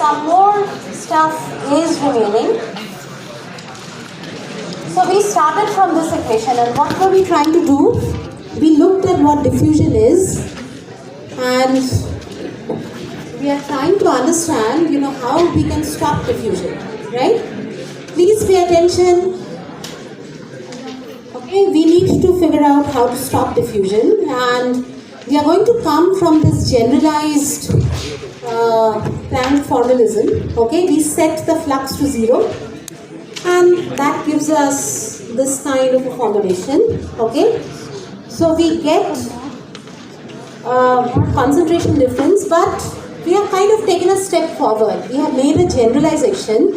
some more stuff is remaining. So we started from this equation, and what were we trying to do? We looked at what diffusion is, and we are trying to understand, how we can stop diffusion, right? Please pay attention. Okay, we need to figure out how to stop diffusion, and we are going to come from this generalized Planck formalism. Okay, we set the flux to 0, and that gives us this kind of a formulation. Okay, so we get concentration difference, but we have kind of taken a step forward. We have made a generalization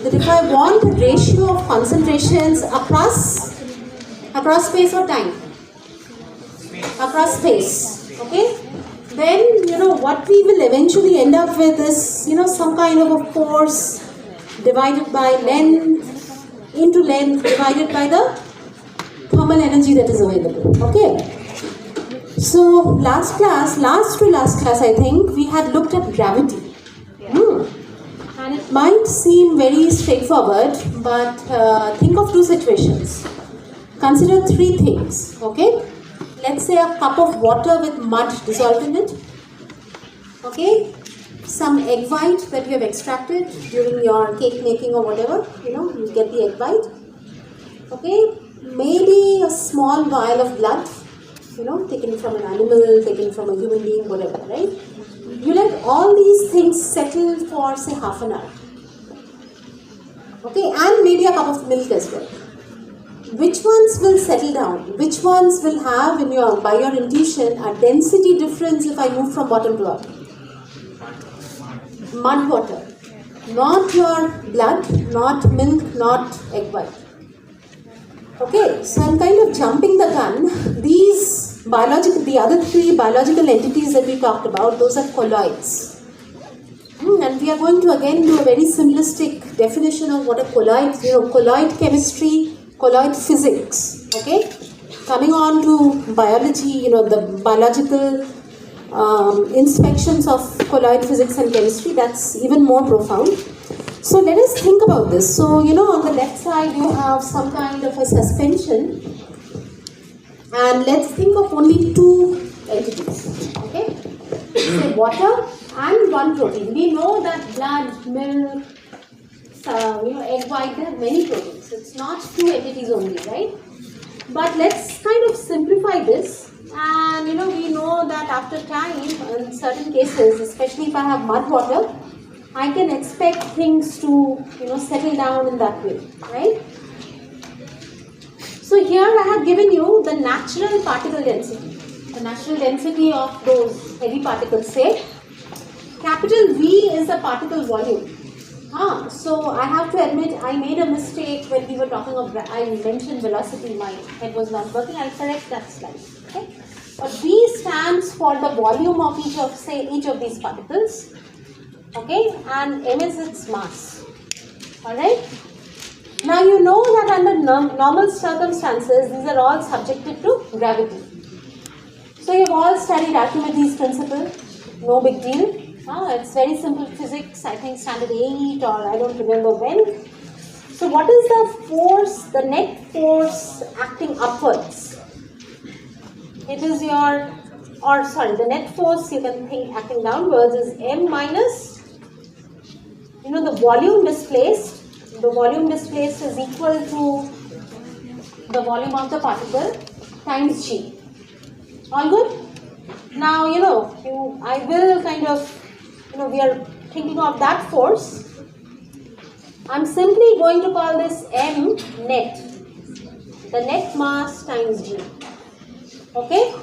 that if I want a ratio of concentrations across space or time? Across space, okay? Then, what we will eventually end up with is, some kind of a force divided by length into length divided by the thermal energy that is available, okay? So, last class I think, we had looked at gravity. And it might seem very straightforward, but think of two situations. Consider three things, okay? Let's say a cup of water with mud dissolved in it, okay? Some egg white that you have extracted during your cake making or whatever, you get the egg white, okay? Maybe a small vial of blood, taken from an animal, taken from a human being, whatever, right? You let all these things settle for, say, half an hour, okay? And maybe a cup of milk as well. Which ones will settle down? Which ones will have, by your intuition, a density difference if I move from bottom to up? Mud water. Not your blood, not milk, not egg white. Okay, so I'm kind of jumping the gun. The other three biological entities that we talked about, those are colloids. And we are going to again do a very simplistic definition of what a colloid, colloid chemistry, colloid physics, okay? Coming on to biology, the biological inspections of colloid physics and chemistry, that's even more profound. So let us think about this. So, on the left side you have some kind of a suspension, and let's think of only two entities, okay? Say water and one protein. We know that blood, milk, egg white, there are many proteins. It's not two entities only, right? But let's kind of simplify this, and we know that after time, in certain cases, especially if I have mud water, I can expect things to settle down in that way, right? So here I have given you the natural particle density, the natural density of those heavy particles. Say capital V is the particle volume. So I have to admit I made a mistake when we were talking of, I mentioned velocity, my head was not working. I'll correct that slide, okay? But V stands for the volume of each of these particles, okay? And M is its mass, alright? Now you know that under normal circumstances, these are all subjected to gravity. So you have all studied Archimedes' principle, no big deal. It's very simple physics, I think standard 8 or I don't remember when. So what is the force, the net force acting upwards? It is the net force you can think acting downwards is M minus, the volume displaced. The volume displaced is equal to the volume of the particle times G. All good? Now, I will kind of, we are thinking of that force. I'm simply going to call this M net, the net mass times G. Okay?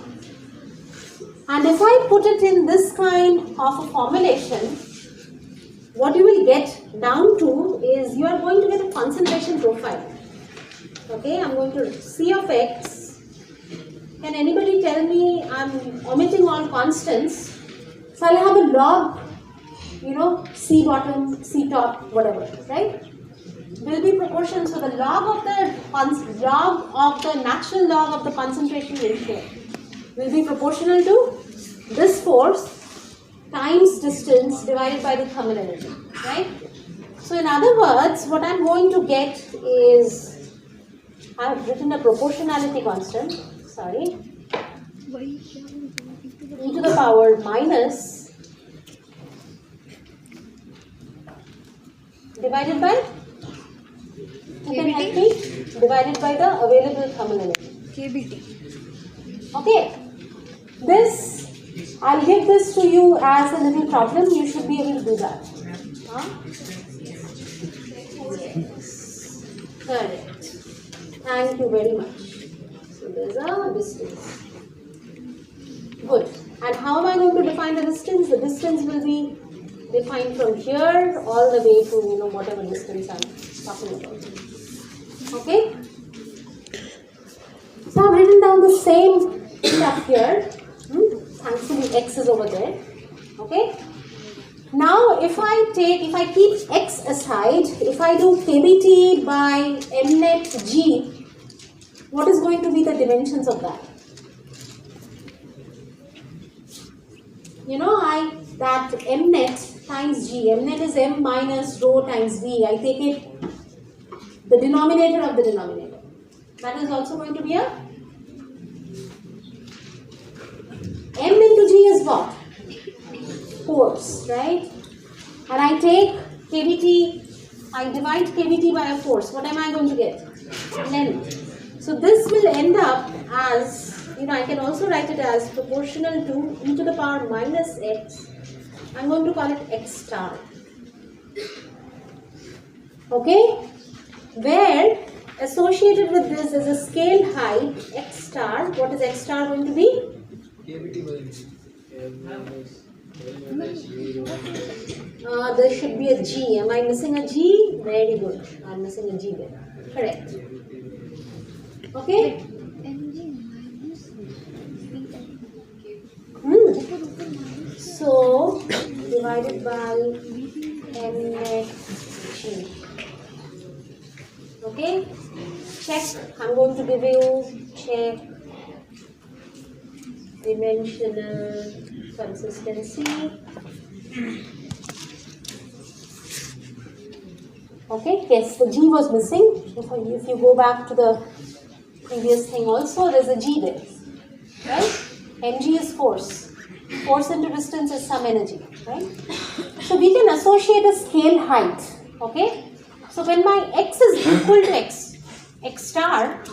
And if I put it in this kind of a formulation, what you will get down to is you are going to get a concentration profile. Okay, I'm going to C of X. Can anybody tell me, I'm omitting all constants, so I'll have a log, C bottom, C top, whatever, right? Will be proportional. So the log of the natural log of the concentration ratio will be proportional to this force times distance divided by the thermal energy, right? So in other words, what I'm going to get is, I've written a proportionality constant, sorry, e to the power minus divided by, who can help me? Divided by the available thermal energy. KBT. Okay. This, I'll give this to you as a little problem. You should be able to do that. Huh? Yes. Correct. Thank you very much. So there's a distance. Good. And how am I going to define the distance? The distance will be defined from here all the way to whatever distance I'm talking about. Okay? So I've written down the same stuff here. Thankfully X is over there. Okay? Now if I keep X aside, if I do KBT by Mnet G, what is going to be the dimensions of that? That Mnet times G, Mnet is M minus rho times V. I take it the denominator of the denominator. That is also going to be a M into G is what? Force, right? And I take KBT, I divide KBT by a force. What am I going to get? Length. So this will end up as, I can also write it as proportional to e to the power minus x. I'm going to call it x star. Okay? Where associated with this is a scale height x star. What is x star going to be? There should be a G. Am I missing a G? Very good. I'm missing a G there. Correct. Okay? So, divided by Mnet G. Okay? Check. I'm going to give you check dimensional consistency. Okay, yes, the G was missing. If you go back to the previous thing also, there's a G there. Right? Mg is force. Force into distance is some energy. Right? So we can associate a scale height. Okay? So when my x is equal to x star,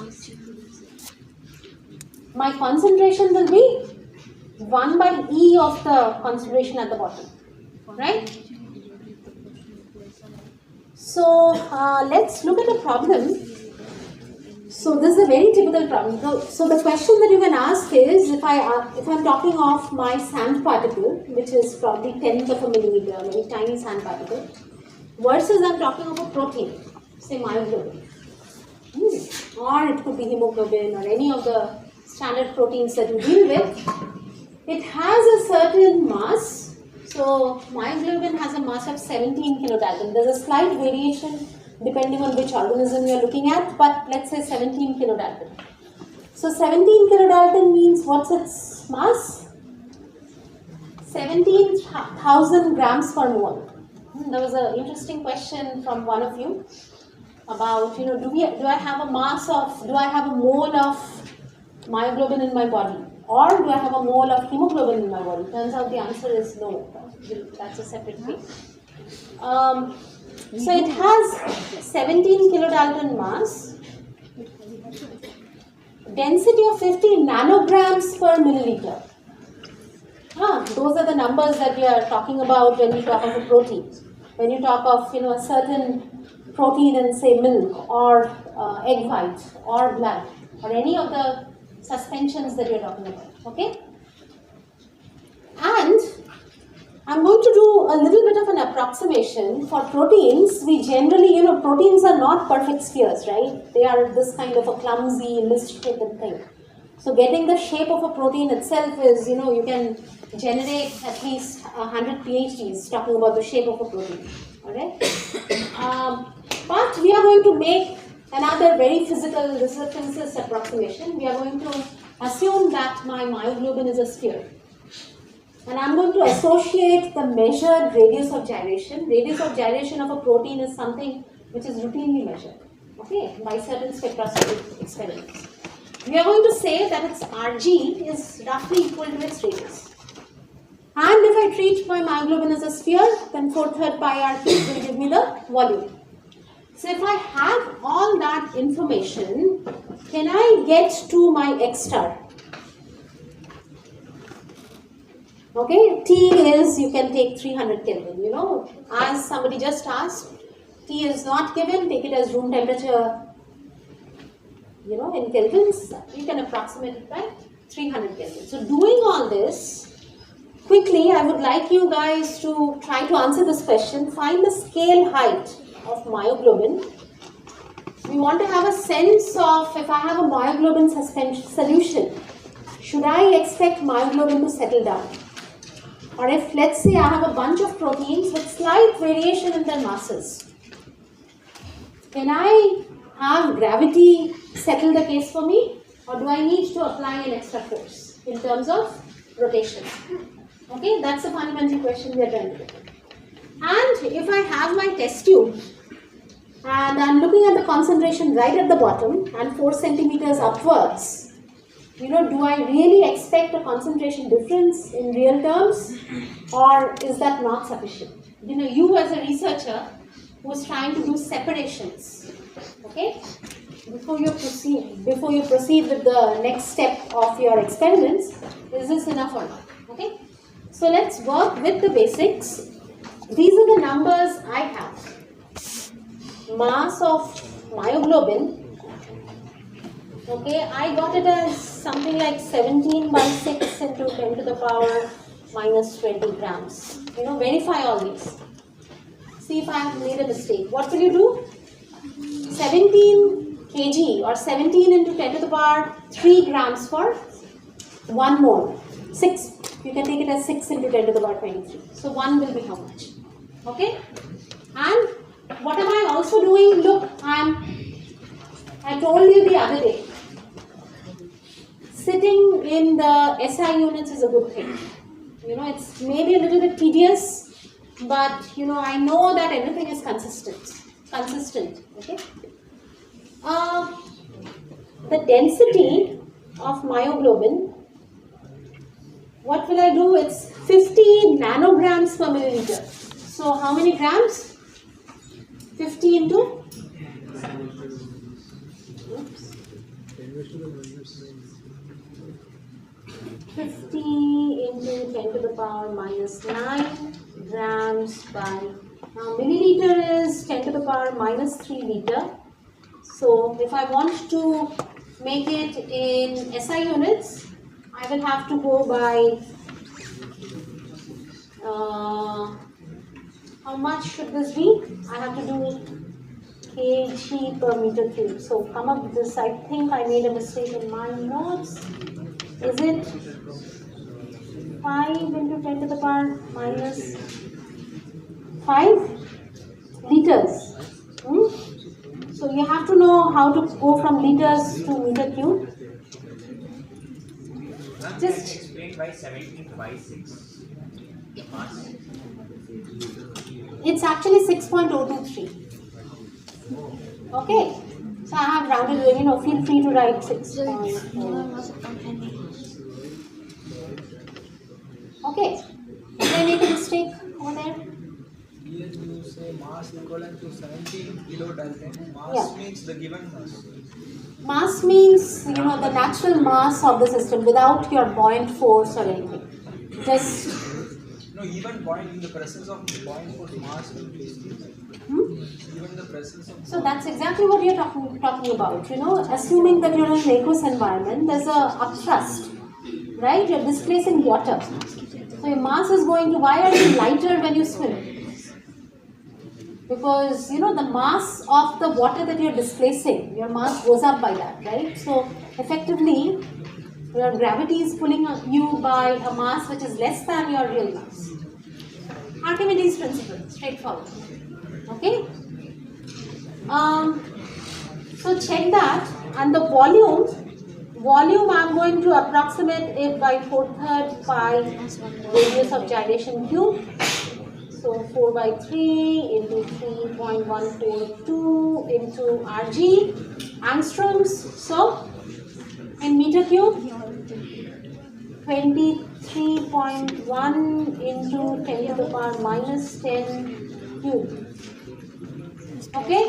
my concentration will be 1 by E of the concentration at the bottom. Right? So let's look at a problem. So this is a very typical problem. So the question that you can ask is, if I'm talking of my sand particle, which is probably 10th of a millimeter, a very tiny sand particle, versus I'm talking of a protein, say myoglobin, or it could be hemoglobin or any of the standard proteins that you deal with. It has a certain mass. So myoglobin has a mass of 17 kilodalton. There's a slight variation depending on which organism you're looking at, but let's say 17 kilodalton. So 17 kilodalton means what's its mass? 17,000 grams per mole. There was an interesting question from one of you about, do I have a mole of myoglobin in my body, or do I have a mole of hemoglobin in my body? Turns out the answer is no. That's a separate thing. So it has 17 kilodalton mass, density of 50 nanograms per milliliter. Those are the numbers that we are talking about when we talk of a protein. When you talk of a certain protein in, say, milk or egg white or blood or any of the suspensions that you're talking about. Okay? And I'm going to do a little bit of an approximation. For proteins, we generally, proteins are not perfect spheres, right? They are this kind of a clumsy, misshapen thing. So getting the shape of a protein itself is, you can generate at least 100 PhDs talking about the shape of a protein. Alright? But we are going to make another very physical, this is a physicist approximation. We are going to assume that my myoglobin is a sphere. And I'm going to associate the measured radius of gyration. Radius of gyration of a protein is something which is routinely measured, okay, by certain spectroscopic experiments. We are going to say that its Rg is roughly equal to its radius. And if I treat my myoglobin as a sphere, then 4/3 pi r cube will give me the volume. So if I have all that information, can I get to my X star? Okay, T is, you can take 300 Kelvin, you know, as somebody just asked, T is not given, take it as room temperature, you know, in kelvins, you can approximate it by 300 Kelvin. So doing all this, quickly, I would like you guys to try to answer this question. Find the scale height of myoglobin. We want to have a sense of, if I have a myoglobin suspension solution, should I expect myoglobin to settle down? Or if, let's say, I have a bunch of proteins with slight variation in their masses, can I have gravity settle the case for me? Or do I need to apply an extra force in terms of rotation? Okay, that's the fundamental question we are trying to get. And if I have my test tube and I'm looking at the concentration right at the bottom and 4 centimeters upwards, you know, do I really expect a concentration difference in real terms, or is that not sufficient? You know, you as a researcher who's trying to do separations, okay, before you proceed with the next step of your experiments, is this enough or not? Okay. So let's work with the basics. These are the numbers I have. Mass of myoglobin. Okay, I got it as something like 17 by 6 into 10 to the power minus 20 grams. You know, verify all these. See if I have made a mistake. What will you do? 17 kg or 17 into 10 to the power 3 grams for 1 mole. 6. You can take it as 6 into 10 to the power 23. So 1 will be how much? Okay? And what am I also doing? Look, I told you the other day, sitting in the SI units is a good thing. You know, it's maybe a little bit tedious, but you know, I know that everything is consistent. Okay? The density of myoglobin, what will I do? It's 50 nanograms per milliliter. So how many grams? 50 into? Oops. 50 into 10 to the power minus 9 grams by, now milliliter is 10 to the power minus 3 liter. So if I want to make it in SI units, I will have to go by, how much should this be? I have to do kg per meter cube. So come up with this. I think I made a mistake in my notes. Is it 5 into 10 to the power minus 5 liters? So you have to know how to go from liters to meter cube. Just explained by 17 by 6 mass. It's actually 6.023. Okay, so I have rounded, you know, feel free to write 6. Okay, did I make a mistake over there? Here you say mass equivalent to 17 kilodalton. Mass Yeah. means the given mass. Mass means, you know, the natural mass of the system without your buoyant force or anything. Just, No, even point in the presence of point force mass will be even the presence of. so that's exactly what you're talking about, you know, assuming that you're in an aqueous environment, there's a upthrust, right? You're displacing water. So your mass is going to, why are you lighter when you swim? Because, you know, the mass of the water that you're displacing, your mass goes up by that, right? So effectively, your gravity is pulling you by a mass which is less than your real mass. Archimedes principle, straightforward. Okay? So check that, and the volume Volume, I'm going to approximate it by 4/3 pi radius of gyration cube. So 4 by 3 into 3.142 into Rg angstroms. So in meter cube, 23.1 into 10 to the power minus 10 cube. Okay?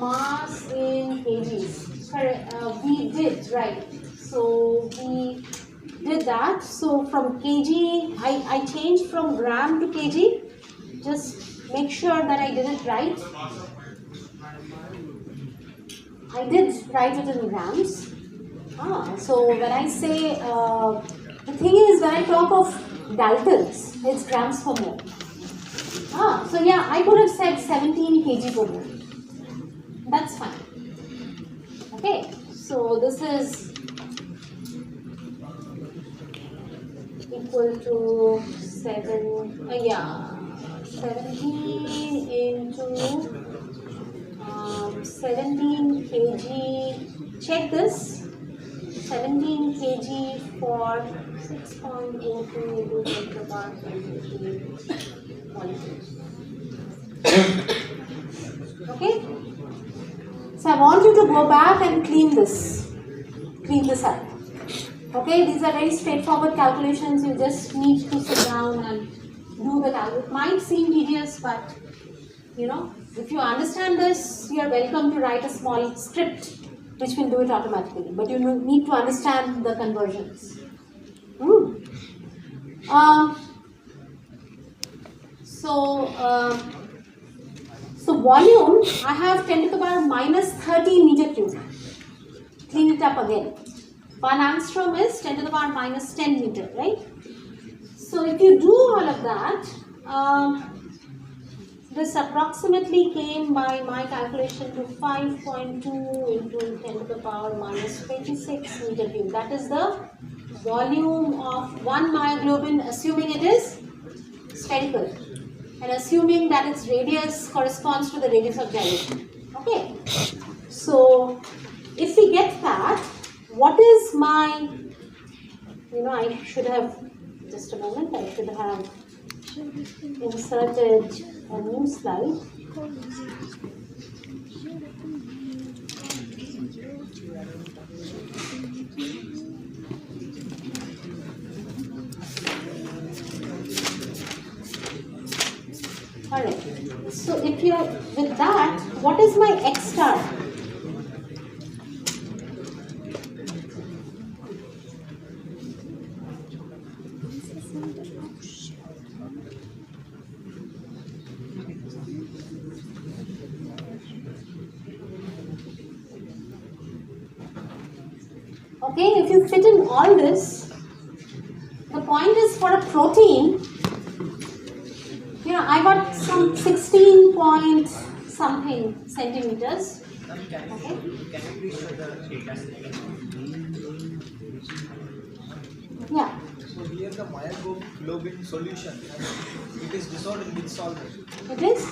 Mass in kgs. Correct. We did, right. So we did that. So from kg, I changed from gram to kg. Just make sure that I did it right. I did write it in grams. So when I say, the thing is, when I talk of Daltons, it's grams per mole. So yeah, I could have said 17 kg per mole. That's fine. Okay, so this is equal to 17 into 17 kg. Check this. 17 kg for 6.02 into 10 to the power 23 molecules. Okay? So I want you to go back and clean this up. Okay, these are very straightforward calculations. You just need to sit down and do the calculation. It might seem tedious, but if you understand this, you are welcome to write a small script which will do it automatically. But you need to understand the conversions. So volume, I have 10 to the power minus 30 meter cube. Clean it up again. 1 angstrom is 10 to the power minus 10 meter, right? So if you do all of that, this approximately came by my calculation to 5.2 into 10 to the power minus 26 meter cube. That is the volume of one myoglobin, assuming it is spherical and assuming that its radius corresponds to the radius of gyration. Okay. So if we get that, what is my, I should have, just a moment, I should have inserted a new slide. Alright, so if you are with that, what is my X star? Okay, if you fit in all this, the point is for a protein, I got some 16 point something centimeters. Can you please show the data set? Yeah. So here the myoglobin solution, it is dissolved in which solvent? It is?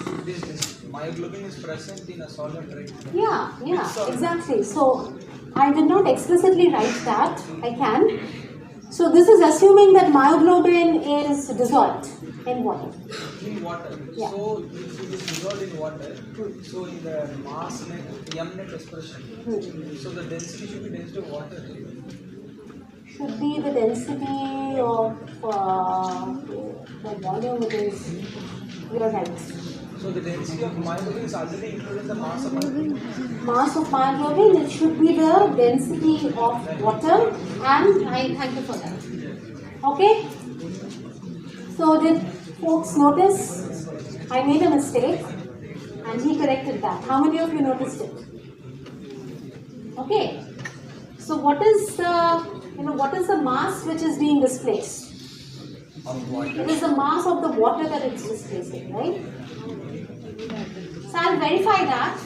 Myoglobin is present in a solvent, right? Yeah, exactly. So I did not explicitly write that. I can. So this is assuming that myoglobin is dissolved in water. In water. Yeah. So if it is dissolved in water, so in the mass net, M net expression, so the density should be density of water. Should be the density of the volume. It is, you are right. So the density of myoglobin is already included in the mass of myoglobin. Mass of myoglobin, it should be the density of water, and I thank you for that. Okay? So did folks notice I made a mistake and he corrected that? How many of you noticed it? Okay. So what is the mass which is being displaced? It is the mass of the water that it's displacing, right? So I'll verify that.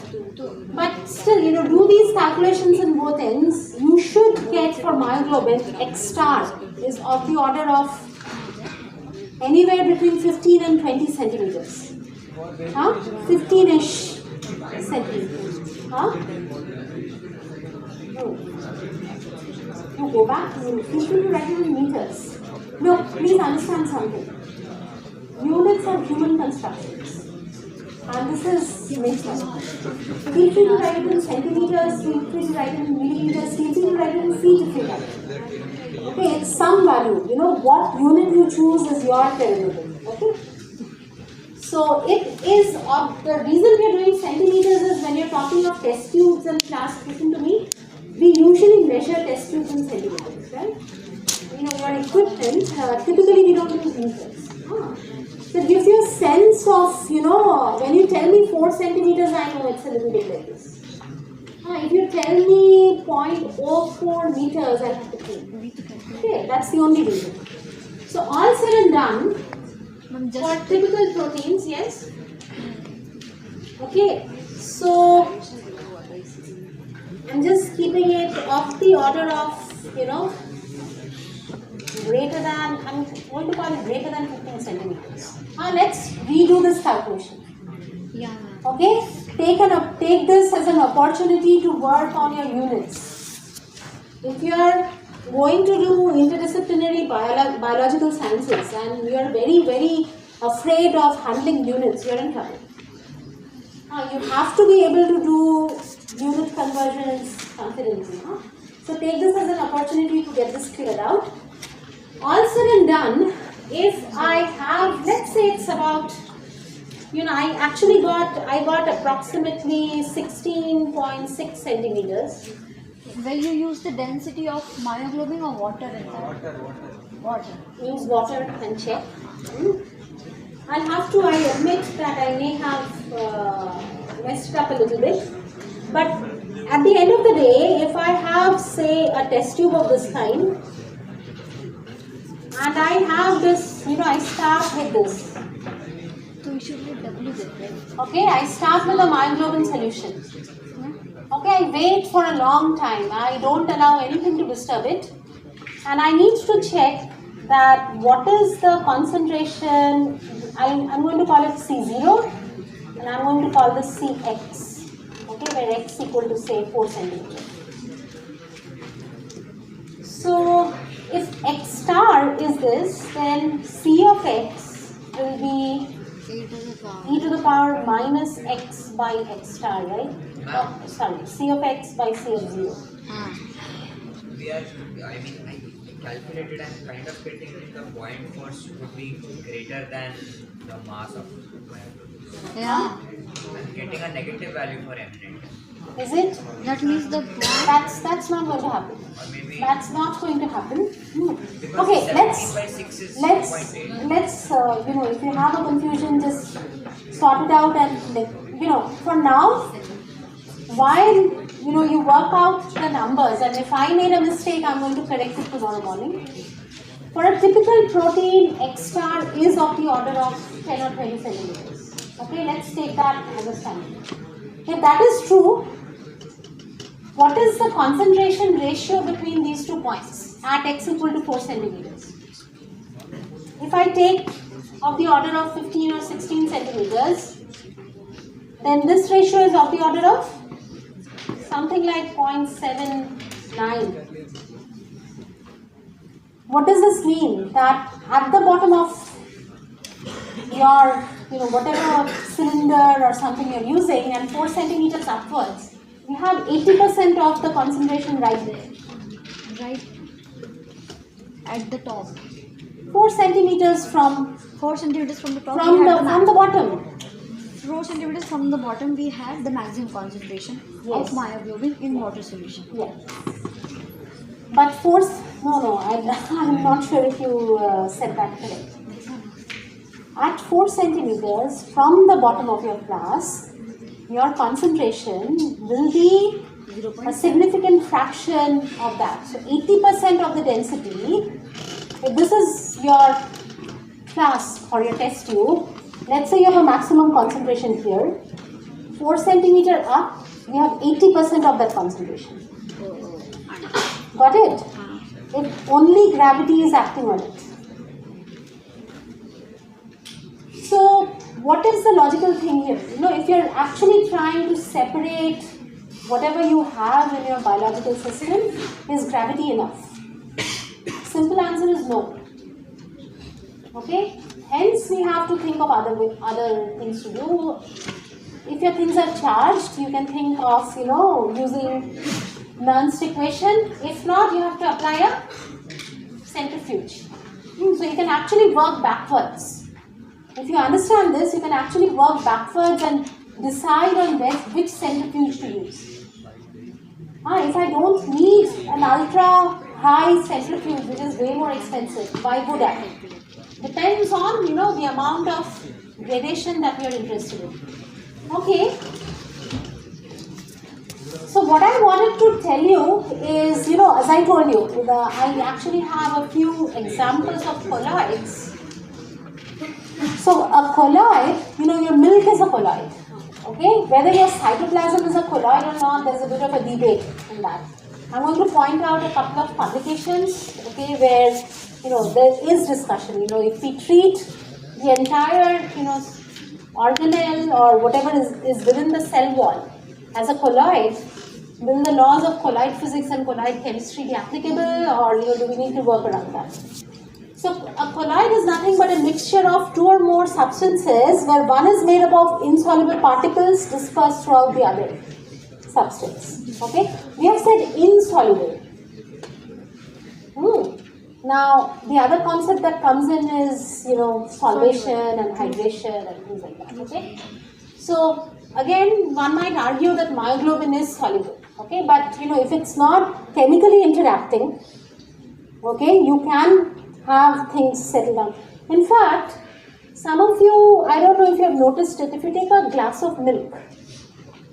But still, do these calculations in both ends. You should get for myoglobin, X star is of the order of anywhere between 15 and 20 centimeters. 15-ish. centimeters. Huh? No. No, go back. You feel free to write it in meters. No, please understand something. Units are human constructions. And this is nature. Feel free to write it in centimeters, feel free to write it in millimeters, feel free to write it in feet if you like. Okay, it's some value. You know, what unit you choose is your prerogative. Okay? So it is, the reason we are doing centimeters is when you're talking of test tubes and class, listen to me, we usually measure test tubes in centimeters, right? You know, your equipment, typically we don't use meters. So it gives you a sense of, you know, when you tell me 4 centimeters, I know it's a little bit like this. If you tell me 0.04 meters, I'll have to think. Okay, that's the only reason. So all said and done, for typical proteins, yes? Okay, so I'm just keeping it of the order of, you know, greater than, I'm going to call it greater than 15 centimeters. Let's redo this calculation. Yeah. Okay, take this as an opportunity to work on your units. If you are going to do interdisciplinary biological sciences and you are very, very afraid of handling units, you are in trouble. You have to be able to do unit conversions confidently. So take this as an opportunity to get this figured out. All said and done, if I have, let's say it's about, you know, I got approximately 16.6 centimeters. Where you use the density of myoglobin or water in that? Water. Use water and check. I'll have to, I admit that I may have messed up a little bit. But at the end of the day, if I have, say, a test tube of this kind, and I have this, you know, I start with this. So we should double it, right? Okay, I start with a myoglobin solution. Okay, I wait for a long time. I don't allow anything to disturb it. And I need to check that what is the concentration. I'm going to call it C0 and I'm going to call this Cx. Okay, where x equal to say 4 centimeters. So if x star is this, then C of x will be e to the power minus x by x star, right? Sorry, C of x by C of 0. We are, I calculated and kind of getting the point force would be greater than the mass of myoglobin. Yeah. I'm getting a negative value for eminent. Is it? That means the That's not going to happen. Or maybe That's not going to happen. because Okay, 17 by 6 is 0.8. let's you know, if you have a confusion, just sort it out and, you know, for now, while, you know, you work out the numbers, and if I made a mistake, I'm going to correct it tomorrow morning. For a typical protein, X star is of the order of 10 or 20 centimeters. Okay, let's take that as a standard. If that is true, what is the concentration ratio between these 2 points at x equal to 4 centimeters? If I take of the order of 15 or 16 centimeters, then this ratio is of the order of something like 0.79. What does this mean? That at the bottom of your, you know, whatever cylinder or something you're using, and 4 centimeters upwards, you have 80% of the concentration right there. right at the top. 4 centimeters from 4 centimeters from the top. from we the had from the bottom. 4 centimeters from the bottom, we had the maximum concentration Yes. of myoglobin in water solution. Yes. But I'm not sure if you said that correct. At 4 centimeters from the bottom of your glass, your concentration will be a significant fraction of that. So 80% of the density, if this is your class or your test tube, let's say you have a maximum concentration here, 4 centimeter up, you have 80% of that concentration. Got it? If only gravity is acting on it. So what is the logical thing here? If you're actually trying to separate whatever you have in your biological system, is gravity enough? Simple answer is no. Okay? Hence, we have to think of other things to do. If your things are charged, you can think of, using Nernst equation. If not, you have to apply a centrifuge. So you can actually work backwards. If you understand this, you can actually work backwards and decide on which centrifuge to use. If I don't need an ultra high centrifuge, which is way more expensive, why would I? Depends on, the amount of gradation that we are interested in. Okay. So what I wanted to tell you is, as I told you, I actually have a few examples of colloids. So a colloid, your milk is a colloid. Okay, whether your cytoplasm is a colloid or not, there's a bit of a debate in that. I'm going to point out a couple of publications, okay, where there is discussion. If we treat the entire organelle or whatever is within the cell wall as a colloid, will the laws of colloid physics and colloid chemistry be applicable, or do we need to work around that? So a colloid is nothing but a mixture of two or more substances where one is made up of insoluble particles dispersed throughout the other substance. Okay, we have said insoluble. Now the other concept that comes in is solvation and hydration and things like that. Okay, so again one might argue that myoglobin is soluble. Okay, but if it's not chemically interacting, okay, you can have things settle down. In fact, some of you, I don't know if you have noticed it, if you take a glass of milk,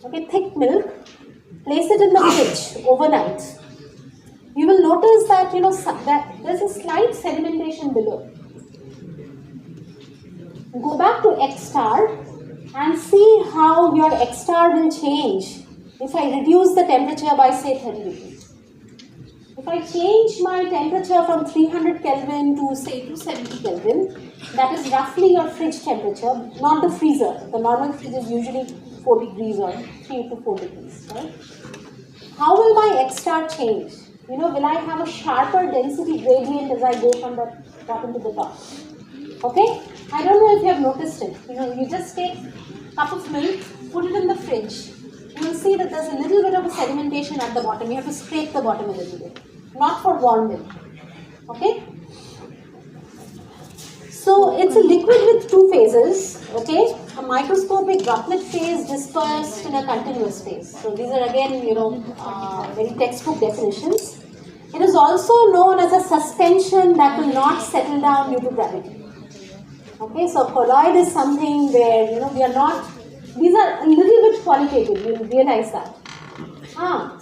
okay, thick milk, place it in the fridge overnight, you will notice that that there's a slight sedimentation below. Go back to X star and see how your X star will change if I reduce the temperature by say 30 degrees. If I change my temperature from 300 Kelvin to say 270 Kelvin, that is roughly your fridge temperature, not the freezer. The normal fridge is usually 4 degrees or 3 to 4 degrees, right? How will my X star change? Will I have a sharper density gradient as I go from the bottom to the top? Okay? I don't know if you have noticed it. You just take a cup of milk, put it in the fridge. You will see that there's a little bit of a sedimentation at the bottom. You have to scrape the bottom a little bit. Not for warm milk. Okay? So it's a liquid with two phases. Okay? A microscopic droplet phase dispersed in a continuous phase. So these are again, very textbook definitions. It is also known as a suspension that will not settle down due to gravity. Okay? So colloid is something where, we are not. These are a little bit qualitative, you will realize that.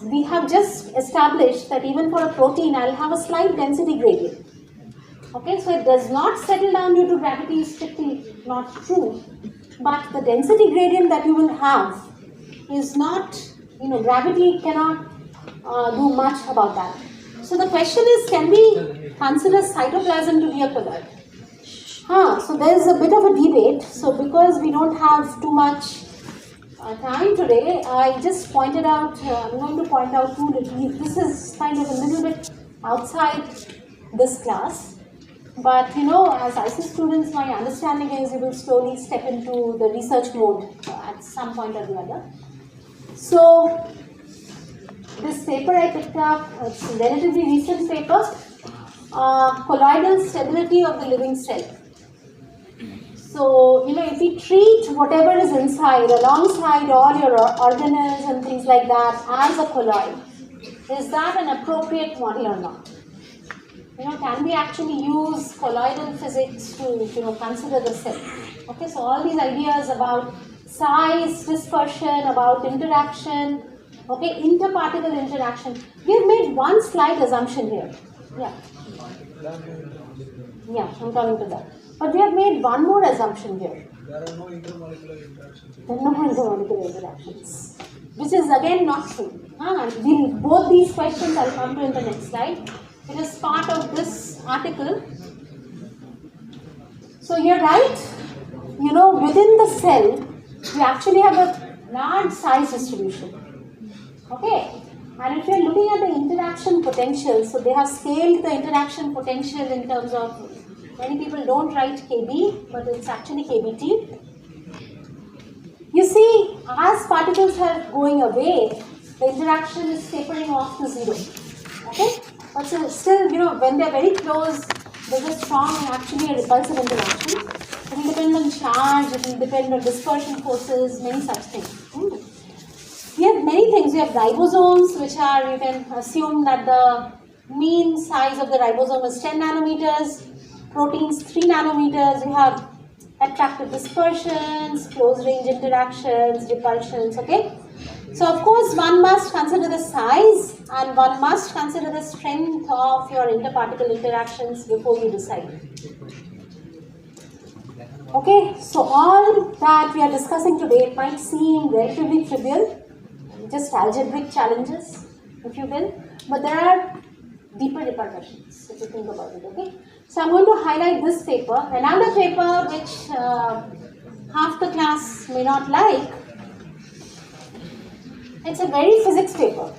We have just established that even for a protein, I'll have a slight density gradient. Okay, so it does not settle down due to gravity is strictly not true. But the density gradient that you will have is not, gravity cannot do much about that. So the question is, can we consider cytoplasm to be a colloid? So there is a bit of a debate. So because we don't have too much time today, I just pointed out, I'm going to point out two little, this is kind of a little bit outside this class. But as IC students, my understanding is you will slowly step into the research mode at some point or the other. So this paper I picked up, it's a relatively recent paper, colloidal stability of the living cell. So, if we treat whatever is inside alongside all your organelles and things like that as a colloid, is that an appropriate model or not? Can we actually use colloidal physics to consider the cell? Okay, so all these ideas about size, dispersion, about interaction, okay, interparticle interaction. We have made one slight assumption here. Yeah, I'm coming to that. But we have made one more assumption here. There are no intermolecular interactions. There are no intermolecular interactions, which is again not true. Both these questions I'll come to in the next slide. It is part of this article. So you're right. within the cell, you actually have a large size distribution. Okay? And if you're looking at the interaction potential, so they have scaled the interaction potential in terms of, many people don't write KB, but it's actually KBT. You see, as particles are going away, the interaction is tapering off to zero. Okay? But still, when they're very close, there's a strong and actually a repulsive interaction. It will depend on charge, it will depend on dispersion forces, many such things. We have many things. We have ribosomes, which are, you can assume that the mean size of the ribosome is 10 nanometers, proteins 3 nanometers. We have attractive dispersions, close range interactions, repulsions, okay? So of course one must consider the size and one must consider the strength of your interparticle interactions before you decide. Okay, so all that we are discussing today might seem relatively trivial, just algebraic challenges, if you will, but there are deeper repercussions if you think about it, okay? So I'm going to highlight this paper, another paper which half the class may not like. It's a very physics paper,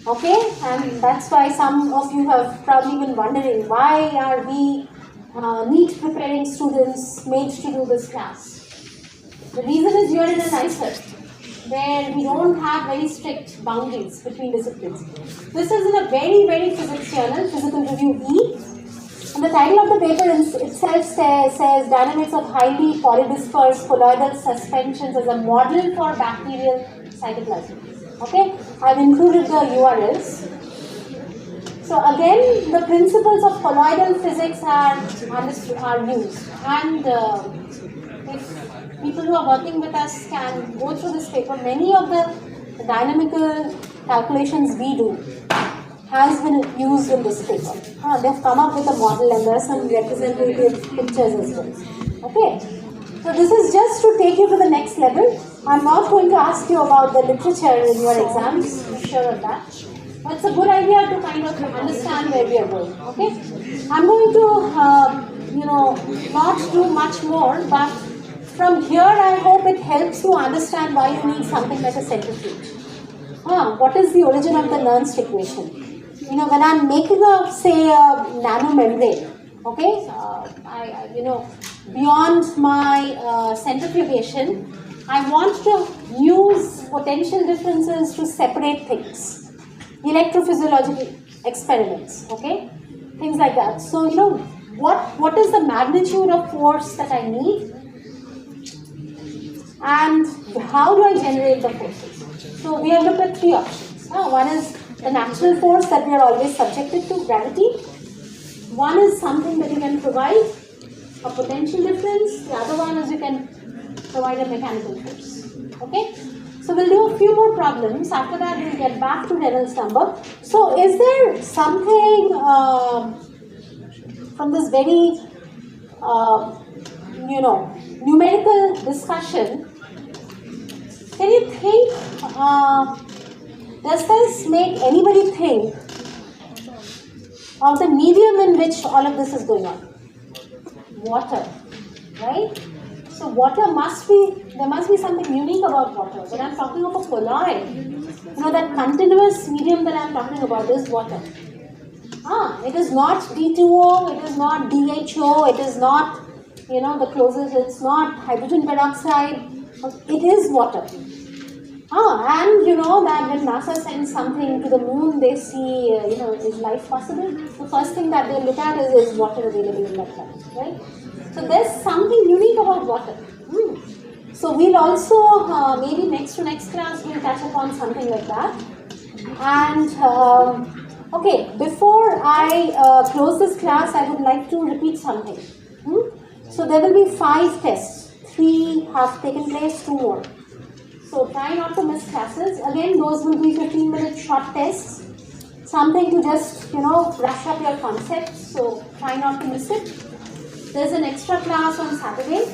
okay? And that's why some of you have probably been wondering, why are we NEET preparing students made to do this class? The reason is you are in an ICER, where we don't have very strict boundaries between disciplines. This is in a very, very physics journal, Physical Review E. And the title of the paper itself says Dynamics of Highly Polydispersed Colloidal Suspensions as a Model for Bacterial Cytoplasm. Okay, I've included the URLs. So again, the principles of colloidal physics are used. And if people who are working with us can go through this paper, many of the dynamical calculations we do has been used in this paper. They've come up with a model and there are some representative pictures as well. Okay, so this is just to take you to the next level. I'm not going to ask you about the literature in your exams, be sure of that. But it's a good idea to kind of understand where we are going. Okay, I'm going to, not do much more, but from here I hope it helps you understand why you need something like a centrifuge. What is the origin of the Nernst equation? When I'm making a, say, a nanomembrane, okay, beyond my centrifugation, I want to use potential differences to separate things, electrophysiological experiments, okay, things like that. So, what is the magnitude of force that I need, and how do I generate the forces? So, we have looked at three options. One is the natural force that we are always subjected to, gravity. One is something that you can provide, a potential difference. The other one is you can provide a mechanical force. Okay? So we'll do a few more problems. After that, we'll get back to Reynolds number. So is there something from this very, numerical discussion, can you think, does this make anybody think of the medium in which all of this is going on? Water, right? So water there must be something unique about water. When I'm talking of a colloid, that continuous medium that I'm talking about is water. It is not D2O, it is not DHO, it is not, the closest, it's not hydrogen peroxide, it is water. And that when NASA sends something to the moon, they see, is life possible? The first thing that they look at is water available in that planet, right? So there's something unique about water. So we'll also, maybe next to next class, we'll touch upon something like that. And, okay, before I close this class, I would like to repeat something. So there will be 5 tests. 3 have taken place, 2 more. So try not to miss classes. Again, those will be 15-minute short tests. Something to just, brush up your concepts. So try not to miss it. There's an extra class on Saturday.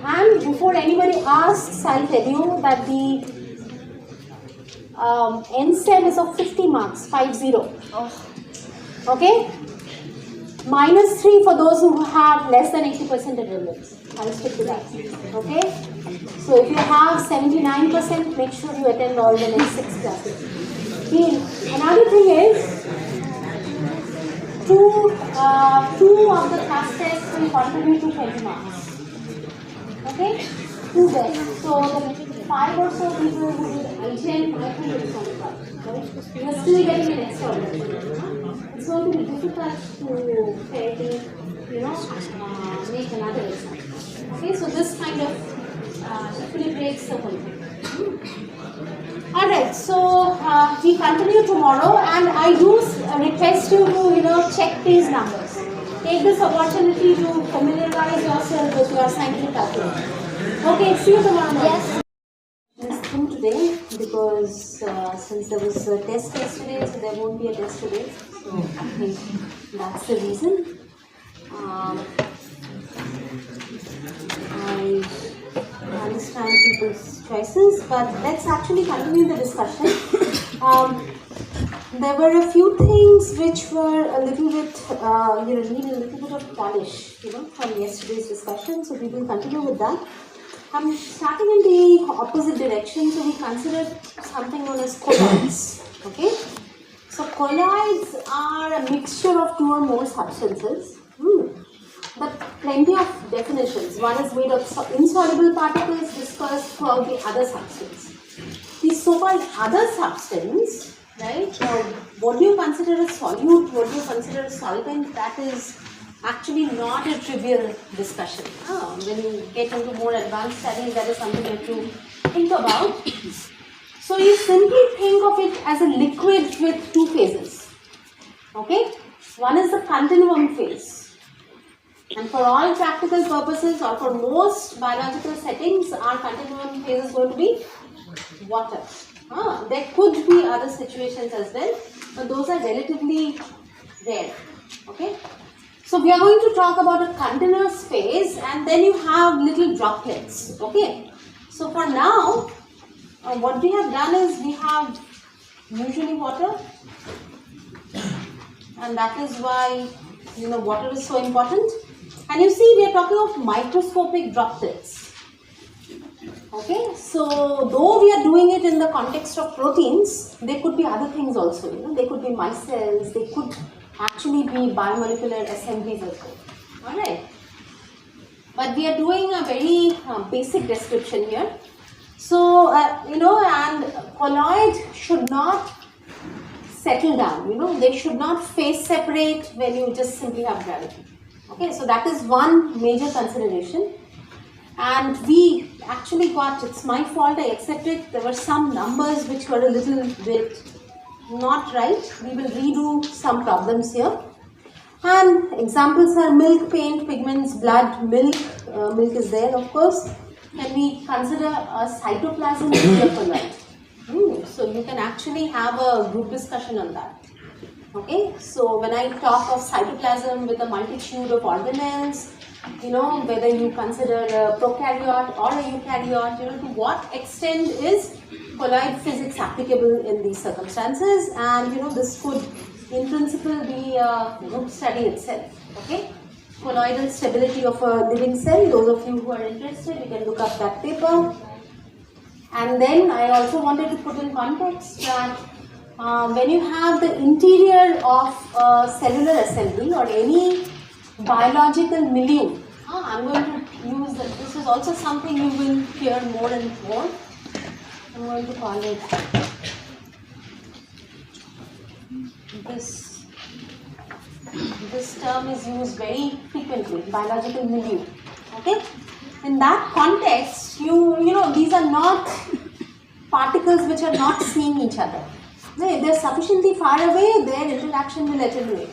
And before anybody asks, I'll tell you that the NSEM is of 50 marks, 50. Okay? -3 for those who have less than 80% attendance. I'll stick to that. Okay? So if you have 79%, make sure you attend all the next 6 classes. Another thing is, two of the class tests will contribute to 20 marks. Okay? 2 there. So the 5 or so people who did IGN, I think it is 25. Right? You are still getting an extra. It's going to be difficult to fairly, make another exam. Okay, so this kind of equilibrates the whole thing. Alright, so we continue tomorrow, and I do request you to check these numbers. Take this opportunity to familiarize yourself with your scientific calculation. Okay, see you tomorrow. Yes. Let's do today, because since there was a test yesterday, so there won't be a test today. So I think that's the reason. I understand people's choices, but let's actually continue the discussion. There were a few things which were a little bit, need a little bit of polish, from yesterday's discussion. So we will continue with that. I'm starting in the opposite direction, so we consider something known as colloids. Okay, so colloids are a mixture of 2 or more substances. But plenty of definitions. One is made of insoluble particles dispersed throughout the other substance. The so-called other substance, right? What do you consider a solute? What do you consider a solvent? That is actually not a trivial discussion. When you get into more advanced studies, that is something that you think about. So you simply think of it as a liquid with 2 phases. Okay? One is the continuum phase. And for all practical purposes, or for most biological settings, our continuum phase is going to be water. There could be other situations as well, but those are relatively rare. Okay? So we are going to talk about a continuous phase, and then you have little droplets. Okay? So for now, what we have done is we have usually water, and that is why water is so important. And you see, we are talking of microscopic droplets. Okay, so though we are doing it in the context of proteins, there could be other things also. They could be micelles, they could actually be biomolecular assemblies as well. Alright, but we are doing a very basic description here. So, and colloid should not settle down. They should not phase separate when you just simply have gravity. Okay, so that is one major consideration. And we actually got, it's my fault, I accept it, there were some numbers which were a little bit not right. We will redo some problems here. And examples are milk, paint, pigments, blood, milk. Milk is there, of course. Can we consider a cytoplasm to be a colloid? So you can actually have a group discussion on that. Okay, so when I talk of cytoplasm with a multitude of organelles, whether you consider a prokaryote or a eukaryote, to what extent is colloid physics applicable in these circumstances, and this could in principle be a group study itself. Okay, colloidal stability of a living cell. Those of you who are interested, you can look up that paper. And then I also wanted to put in context that when you have the interior of a cellular assembly or any biological milieu, I'm going to use that. This is also something you will hear more and more. I'm going to call it this term is used very frequently, biological milieu. Okay? In that context, these are not particles which are not seeing each other. If they're sufficiently far away, their interaction will attenuate.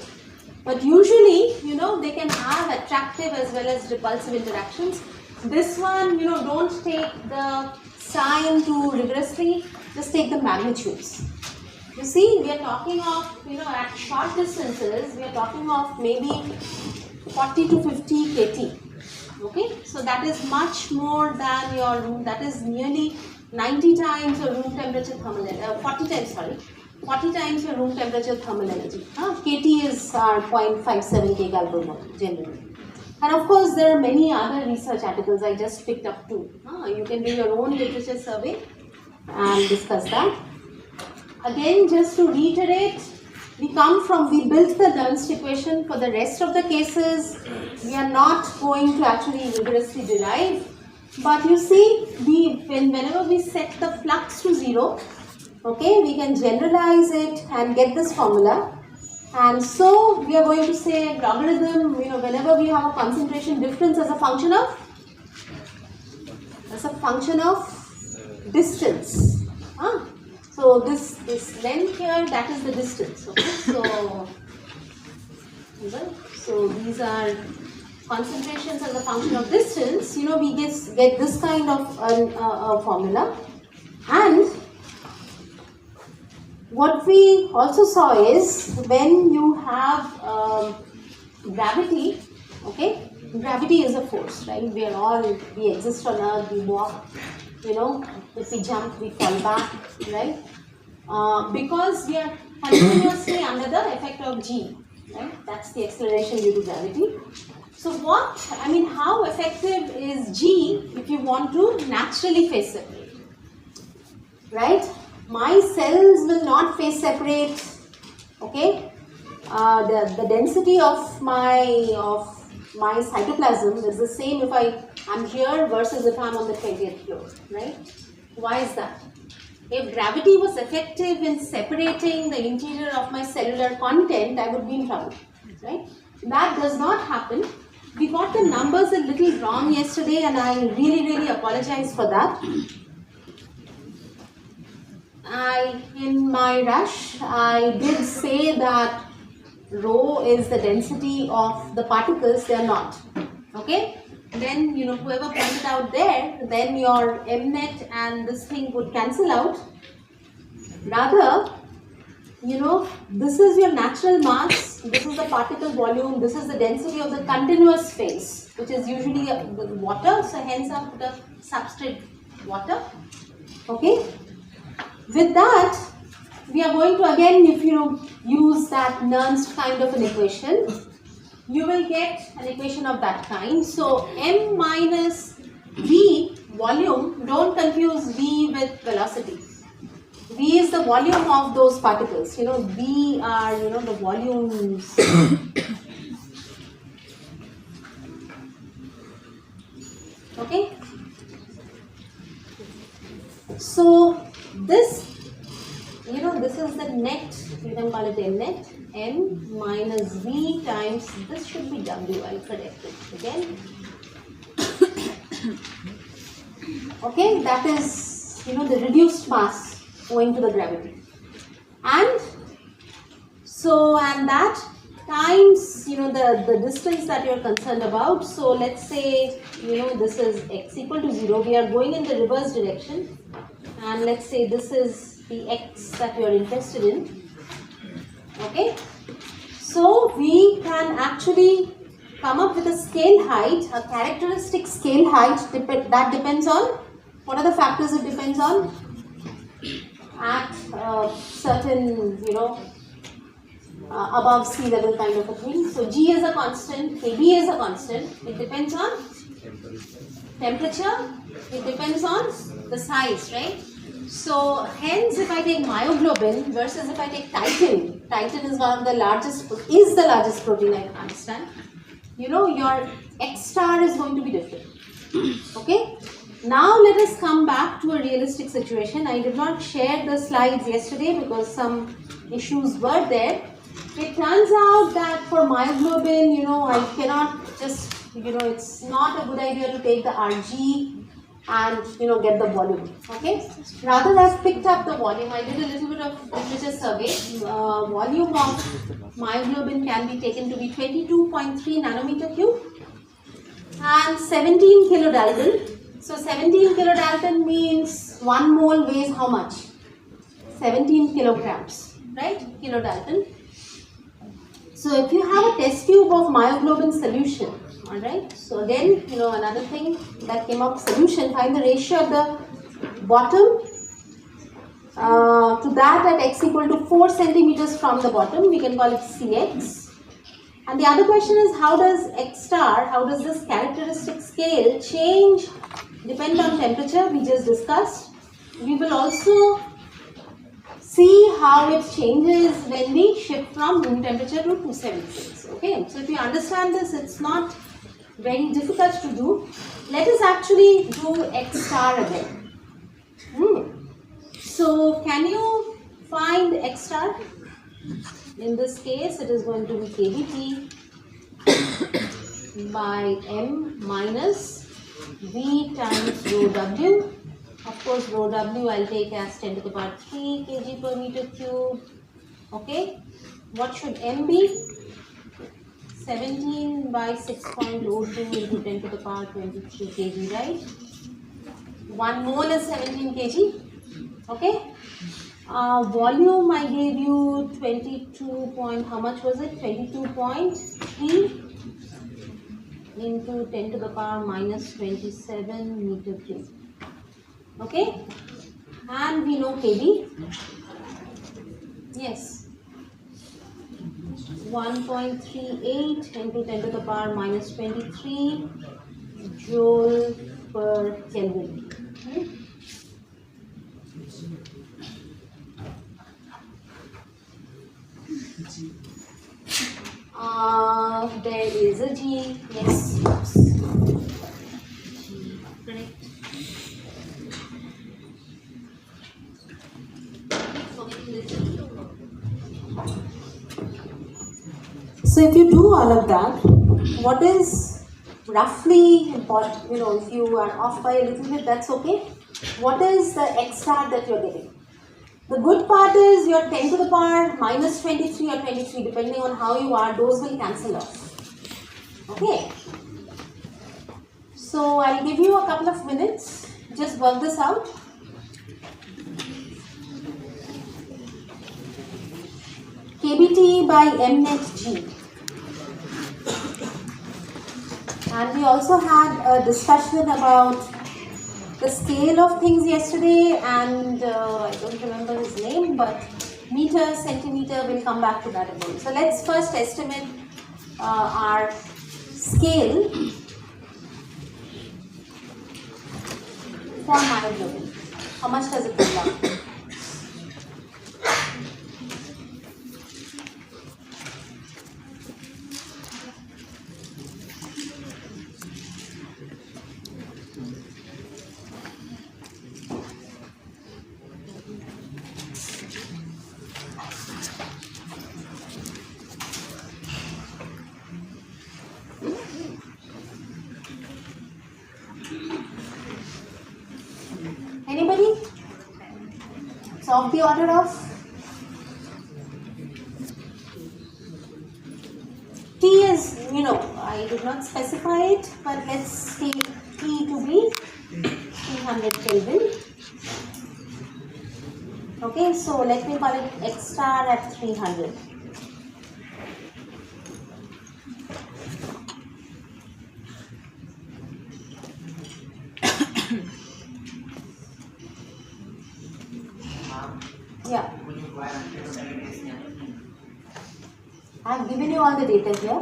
But usually, they can have attractive as well as repulsive interactions. This one, don't take the sign too rigorously, just take the magnitudes. You see, we are talking of, at short distances, we are talking of maybe 40 to 50 kT. Okay, so that is much more than your room, that is nearly 90 times your room temperature thermal, 40 times, sorry, 40 times your room temperature thermal energy. KT is 0.57 kcal per mole generally. And of course, there are many other research articles I just picked up too. You can do your own literature survey and discuss that. Again, just to reiterate, we built the Nernst equation for the rest of the cases. We are not going to actually rigorously derive. But you see, whenever we set the flux to 0, okay, we can generalize it and get this formula. And so we are going to say logarithm, whenever we have a concentration difference as a function of distance. So this length here, that is the distance. Okay, so these are concentrations as a function of distance. We get this kind of a formula. And what we also saw is when you have gravity, okay, gravity is a force, right? We exist on Earth, we walk, if we jump, we fall back, right? Because we are continuously under the effect of G, right? That's the acceleration due to gravity. So how effective is G if you want to naturally phase separate, right? My cells will not phase separate, okay? The density of my cytoplasm is the same if I am here versus if I am on the 20th floor, right? Why is that? If gravity was effective in separating the interior of my cellular content, I would be in trouble, right? That does not happen. We got the numbers a little wrong yesterday and I really apologize for that. In my rush, I did say that rho is the density of the particles. They are not, okay? Then, whoever pointed out there, then your mnet and this thing would cancel out. Rather, this is your natural mass, this is the particle volume, this is the density of the continuous phase, which is usually water, so hence I put a substrate water, okay? With that, we are going to again, if you use that Nernst kind of an equation, you will get an equation of that kind. So m minus v volume, don't confuse v with velocity. V is the volume of those particles. V are the volumes. Okay. So this, this is the net, you can call it m net, m minus v times, this should be w, I'll correct it again. Okay, that is, the reduced mass owing to the gravity. And that times, the distance that you're concerned about. So let's say, this is x equal to 0. We are going in the reverse direction. And let's say this is the x that you are interested in. Okay. So we can actually come up with a scale height, a characteristic scale height that depends on, what are the factors it depends on? At certain, above sea level kind of a thing. So G is a constant, KB is a constant. It depends on temperature, it depends on the size, right? So hence if I take myoglobin versus if I take titin is one of the largest, is the largest protein, I understand. Your X star is going to be different. Okay? Now let us come back to a realistic situation. I did not share the slides yesterday because some issues were there. It turns out that for myoglobin, I cannot just, it's not a good idea to take the Rg and, get the volume. Okay? Rather, I've picked up the volume. I did a little bit of literature survey. Volume of myoglobin can be taken to be 22.3 nanometer cube and 17 kilodalton. So 17 kilodalton means 1 mole weighs how much? 17 kilograms, right? Kilodalton. So if you have a test tube of myoglobin solution, alright, so again, another thing that came up, solution, find the ratio at the bottom to that at x equal to 4 centimeters from the bottom, we can call it Cx. And the other question is, how does x star, how does this characteristic scale change, depend on temperature? We just discussed. We will also see how it changes when we shift from room temperature to 276. Okay, so if you understand this, it's not very difficult to do. Let us actually do x star again. So can you find x star? In this case, it is going to be kBT by m minus v times rho w. Of course, rho w I'll take as 10 to the power 3 kg per meter cube. Okay. What should m be? 17 by 6.02 into 10 to the power 23 kg, right? 1 mole is 17 kg. Okay. Volume I gave you 22 point, how much was it? 22.3 into 10 to the power minus 27 meter cube. Okay. And we know kb. Yes. 1.38 into 10 to the power minus 23 joule per Kelvin. There is a G. Yes. Correct. So if you do all of that, what is roughly important, if you are off by a little bit, that's okay. What is the x star that you're getting? The good part is your 10 to the power minus 23 or 23, depending on how you are, those will cancel off. Okay. So I'll give you a couple of minutes. Just work this out. kBT by m net g. And we also had a discussion about the scale of things yesterday, and I don't remember his name, but meter, centimeter, we'll come back to that again. So let's first estimate our scale for myoglobin. How much does it come down? Anybody? So of the order of T is, I did not specify it, but let's take T to be 300 Kelvin. Okay, so let me call it x star at 300. Yeah. I have given you all the data here.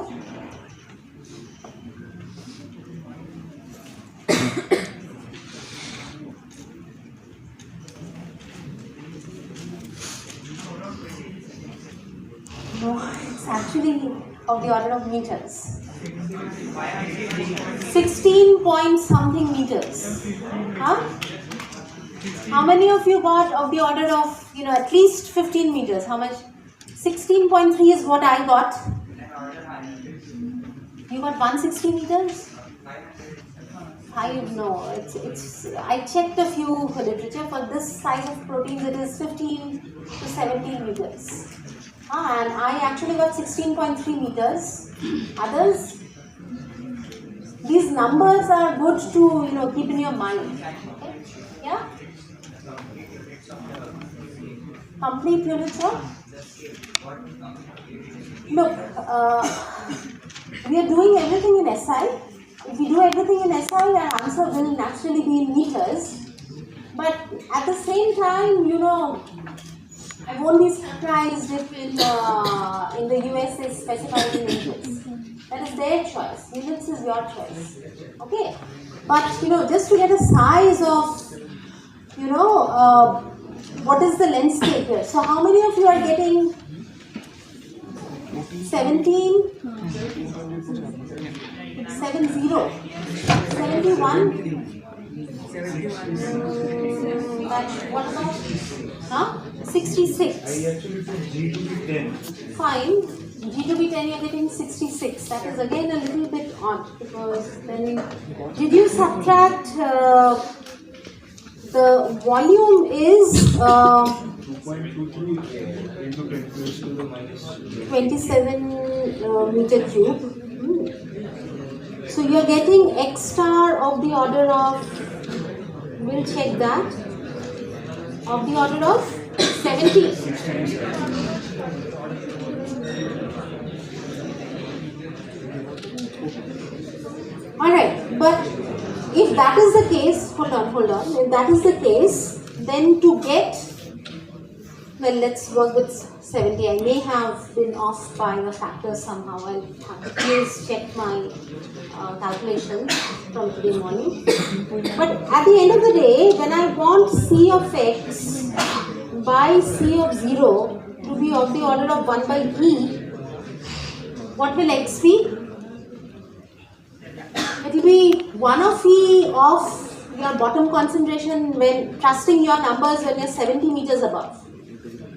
No, it's actually of the order of meters. 16 point something meters. Huh? How many of you got of the order of, at least 15 meters? How much? 16.3 is what I got. You got 160 meters? No. It's. I checked a few literature for this size of proteins. It is 15 to 17 meters. And I actually got 16.3 meters. Others, these numbers are good to keep in your mind. Okay? Yeah. Complete unit, sir. Look, we are doing everything in SI. If we do everything in SI, our answer will naturally be in meters. But at the same time, I won't be surprised if in the US is specified in units. That is their choice. Units is your choice. Okay. But just to get a size of what is the lens state here? So how many of you are getting 17? 70? 71? What about? 66. I actually took G to be 10. Fine. G to be 10, you're getting 66. That is again a little bit odd because then did you subtract the volume is 2.23 into 10 raised to the minus 27 meter cube. So you're getting X star of the order of, we'll check that, of the order of 70. Alright, but if that is the case, hold on, if that is the case, then to get, well, let's work with 70. I may have been off by a factor somehow. I'll have to please check my calculations from today morning. But at the end of the day, when I want C of X by C of 0 to be of the order of 1 by E, what will X be? It will be 1 of E of your bottom concentration when trusting your numbers when you're 70 meters above.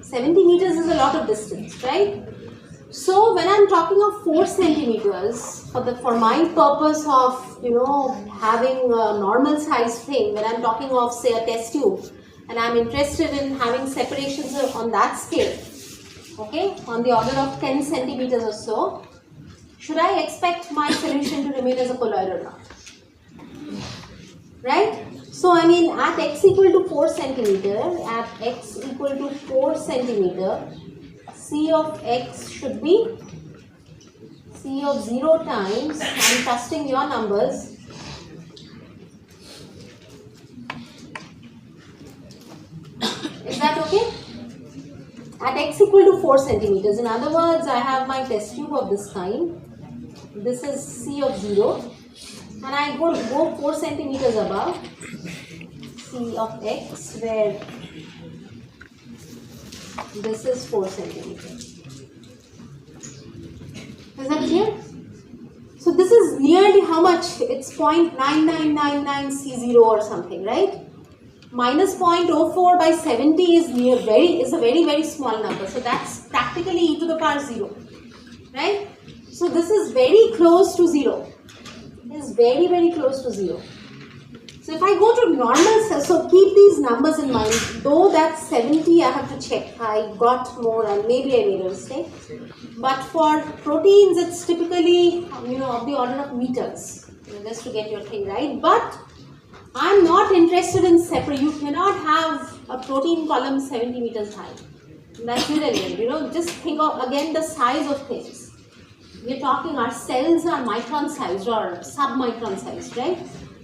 70 meters is a lot of distance, right? So when I'm talking of 4 centimeters, for my purpose of, having a normal size thing, when I'm talking of say a test tube, and I'm interested in having separations on that scale, okay, on the order of 10 centimeters or so, should I expect my solution to remain as a colloid or not? Right? So I mean at x equal to 4 centimeter, C of x should be C of 0 times, I'm trusting your numbers, is that okay? At x equal to 4 centimeters, in other words, I have my test tube of this kind, this is C of 0, and I go 4 centimeters above, C of x, where this is 4 centimeters. Is that clear? So this is nearly how much? It's 0.9999 C0 or something, right? Minus 0.04 by 70 is a very, very small number. So that's practically e to the power 0, right? So this is very close to 0. It is very, very close to 0. So if I go to normal cells, so keep these numbers in mind. Though that's 70, I have to check. I got more and maybe I made a mistake. But for proteins, it's typically, of the order of meters, just to get your thing right. But I'm not interested in separate. You cannot have a protein column 70 meters high. That's irrelevant. Just think of again the size of things. We're talking our cells are micron sized or sub-micron sized, right?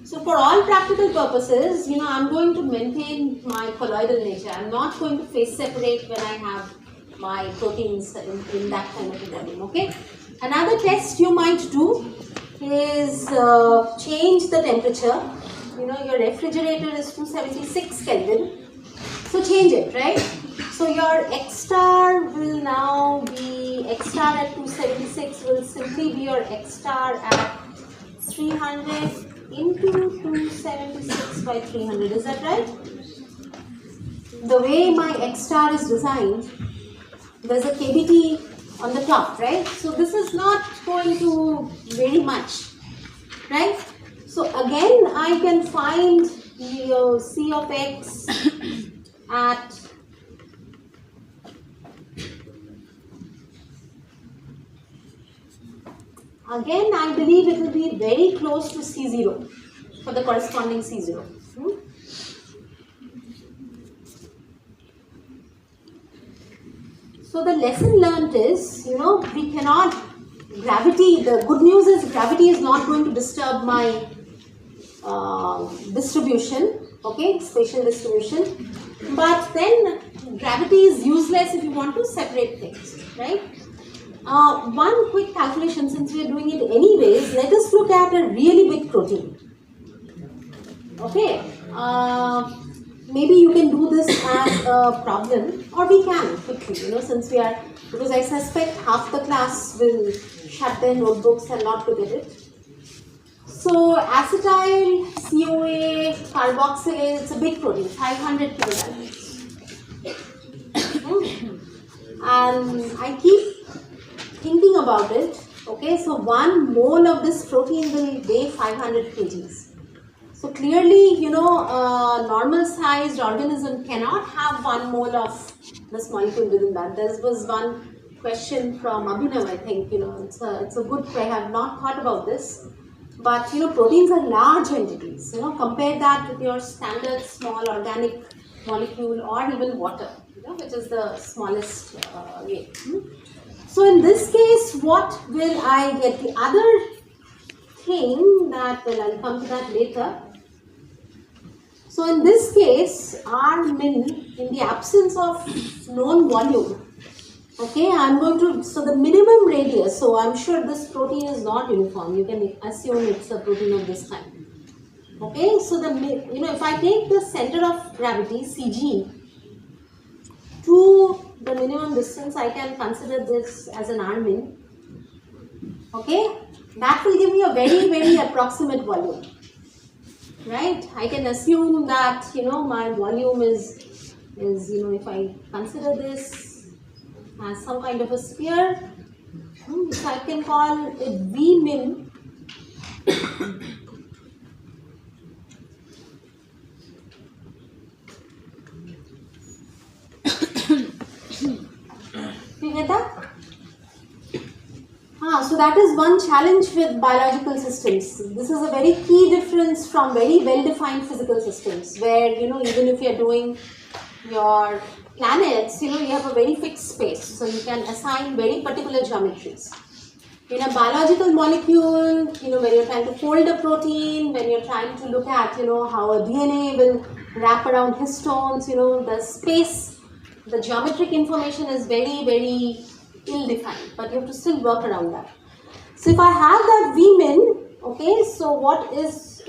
So for all practical purposes, I'm going to maintain my colloidal nature. I'm not going to phase separate when I have my proteins in that kind of a volume, okay? Another test you might do is change the temperature. Your refrigerator is 276 Kelvin. So change it, right? So your X star will now be, X star at 276 will simply be your X star at 300 into 276 by 300. Is that right? The way my X star is designed, there's a KBT on the top, right? So this is not going to vary much, right? So again, I can find the C of x at again, I believe it will be very close to C0 for the corresponding C0. So the lesson learnt is, we cannot, gravity, the good news is gravity is not going to disturb my distribution, Okay, spatial distribution. But then gravity is useless if you want to separate things, right? One quick calculation, since we are doing it anyways, let us look at a really big protein. Okay, maybe you can do this as a problem, or we can quickly, since we are, because I suspect half the class will shut their notebooks and not look at it. So acetyl CoA carboxylase, it's a big protein, 500 kilodaltons. And I keep thinking about it. Okay, so 1 mole of this protein will weigh 500 kgs. So clearly, a normal sized organism cannot have 1 mole of this molecule within that. There was one question from Abhinav, I think, it's a good question. I have not thought about this. But, proteins are large entities. Compare that with your standard small organic molecule or even water, which is the smallest weight. So in this case, what will I get? The other thing that, well, I'll come to that later. So in this case, R min, in the absence of known volume, okay, I'm going to, so the minimum radius, so I'm sure this protein is not uniform. You can assume it's a protein of this kind. Okay, so if I take the center of gravity, CG, to the minimum distance, I can consider this as an R min. Okay, that will give me a very, very approximate volume. Right? I can assume that, my volume is, if I consider this as some kind of a sphere, so I can call it V min. You get that? So that is one challenge with biological systems. This is a very key difference from very well-defined physical systems where, even if you are doing your planets, you have a very fixed space. So you can assign very particular geometries. In a biological molecule, when you're trying to fold a protein, when you're trying to look at, how a DNA will wrap around histones, the space, the geometric information is very, very ill-defined, but you have to still work around that. So if I have that V min, okay, so what is,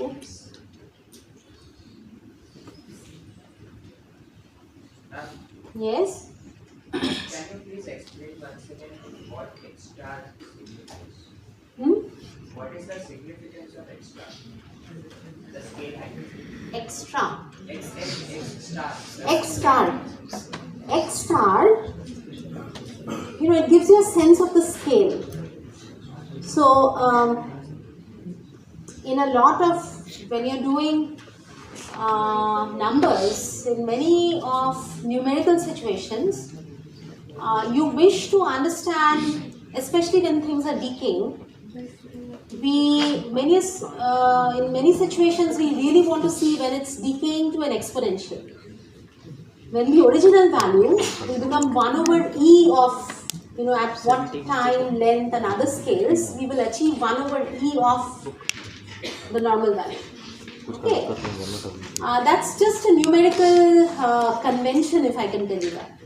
yes? Can you please explain once again what X star signifies? What is the significance of X star? The scale height. Extra. X star. X star. X star, it gives you a sense of the scale. So, in a lot of, when you're doing numbers, in many of numerical situations, you wish to understand, especially when things are decaying, in many situations we really want to see when it's decaying to an exponential. When the original value will become 1 over e of, at what time, length and other scales, we will achieve 1 over e of the normal value. Okay, that's just a numerical convention, if I can tell you that.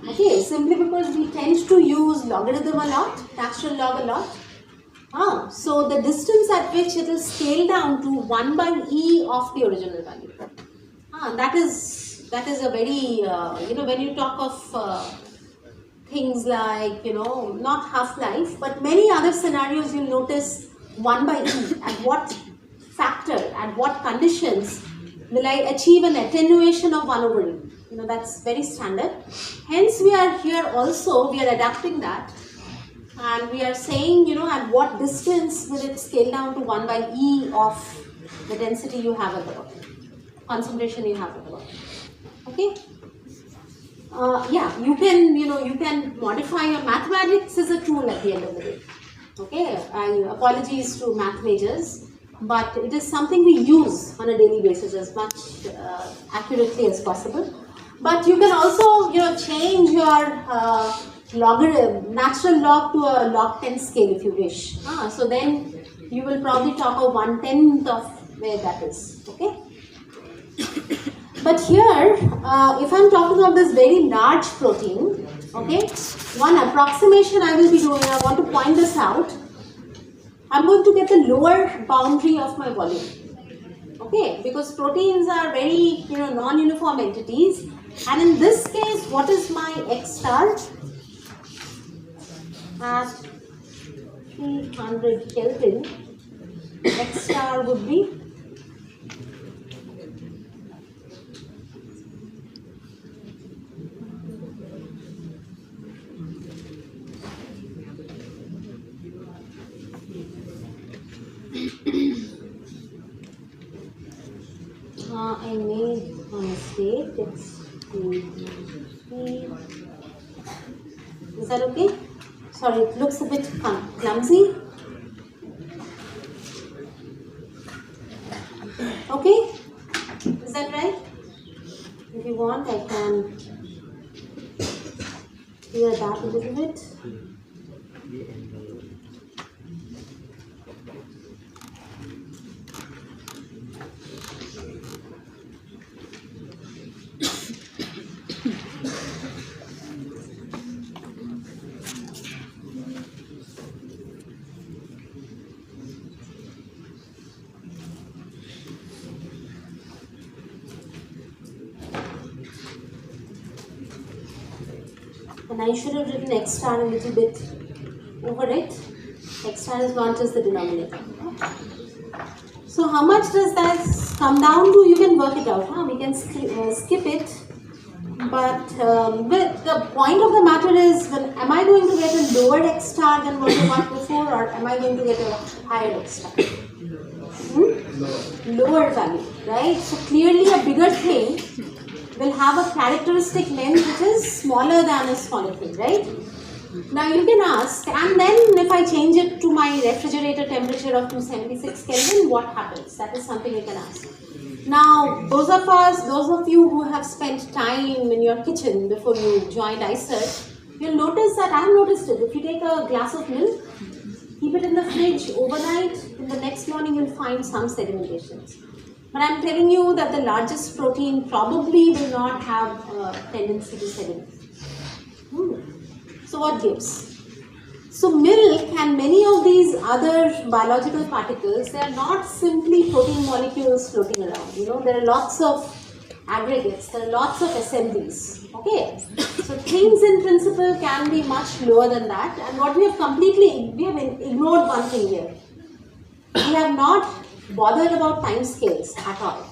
Okay, simply because we tend to use logarithm a lot, natural log a lot. So the distance at which it will scale down to 1 by e of the original value. That is a very, when you talk of things like, not half-life, but many other scenarios, you'll notice 1 by e. At what factor, at what conditions will I achieve an attenuation of 1 over e? That's very standard. Hence, we are here also, we are adapting that. And we are saying, at what distance will it scale down to 1 by e of the density you have at the bottom, concentration you have at the bottom. Okay. You can modify your mathematics is a tool at the end of the day. Okay. Apologies to math majors, but it is something we use on a daily basis as much accurately as possible. But you can also, change your logarithm, natural log to a log 10 scale if you wish. So then you will probably talk of 1/10 of where that is. Okay. But here, if I'm talking of this very large protein, okay, one approximation I will be doing, I want to point this out, I'm going to get the lower boundary of my volume. Okay, because proteins are very, non-uniform entities, and in this case, what is my X star? At 300 Kelvin, X star would be I made a mistake. It's 3. Is that okay? Sorry, it looks a bit clumsy. Okay? Is that right? If you want, I can clear that a little bit. And I should have written X star a little bit over it. X star is not just the denominator. So how much does that come down to? You can work it out. We can skip it. But the point of the matter is, am I going to get a lower X star than what you got before, or am I going to get a higher X star? Lower value, right? So clearly a bigger thing will have a characteristic length which is smaller than a smaller thing, right? Now you can ask, and then if I change it to my refrigerator temperature of 276 Kelvin, what happens? That is something you can ask. Now, those of you who have spent time in your kitchen before you joined iSearch, you'll notice that I have noticed it. If you take a glass of milk, keep it in the fridge overnight, in the next morning you'll find some sedimentations. But I'm telling you that the largest protein probably will not have a tendency to sediment. So what gives? So milk and many of these other biological particles, they are not simply protein molecules floating around. There are lots of aggregates, there are lots of assemblies. Okay, so things in principle can be much lower than that. And what we have ignored one thing here. We have not bothered about time scales at all,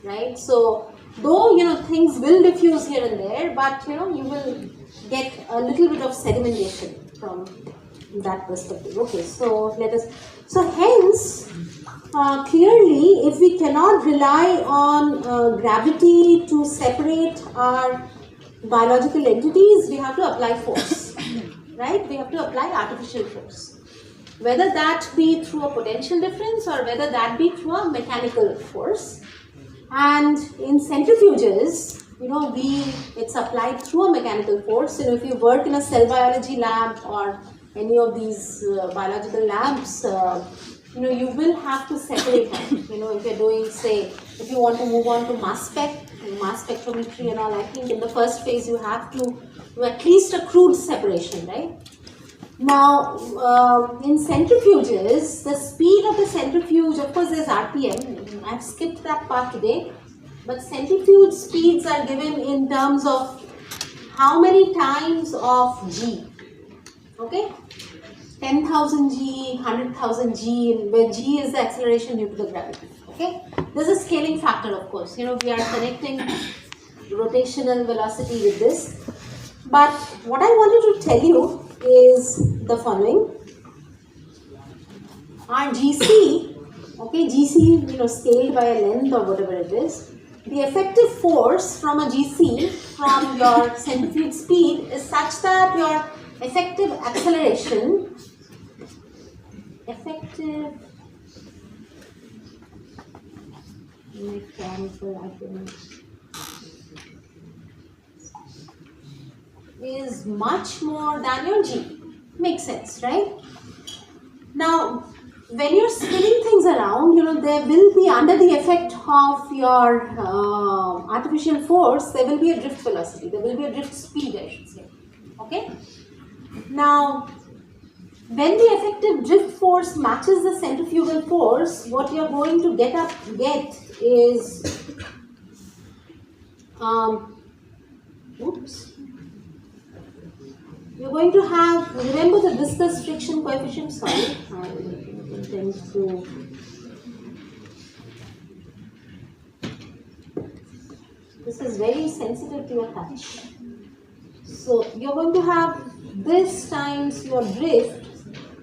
right? So though things will diffuse here and there, but you will get a little bit of sedimentation from that perspective. Okay, so hence clearly, if we cannot rely on gravity to separate our biological entities, we have to apply force, right? We have to apply artificial force. Whether that be through a potential difference or whether that be through a mechanical force. And in centrifuges, it's applied through a mechanical force. If you work in a cell biology lab or any of these biological labs, you will have to separate them. If you're doing, say, if you want to move on to mass spectrometry and all, I think in the first phase you have to do at least a crude separation, right? Now, in centrifuges, the speed of the centrifuge, of course there's RPM, I've skipped that part today, but centrifuge speeds are given in terms of how many times of G, okay? 10,000 G, 100,000 G, where G is the acceleration due to the gravity, okay? There's a scaling factor, of course, we are connecting rotational velocity with this, but what I wanted to tell you is the following. Our GC, okay, GC, scaled by a length or whatever it is, the effective force from a GC from your centrifuge speed is such that your effective acceleration, is much more than your G. Makes sense, right? Now, when you're spinning things around, there will be, under the effect of your artificial force, there will be a drift velocity, there will be a drift speed, I should say. Okay? Now, when the effective drift force matches the centrifugal force, what you're going to get is, you're going to have, remember the viscous friction coefficient, sorry, I intend to, this is very sensitive to your touch. So you're going to have this times your drift.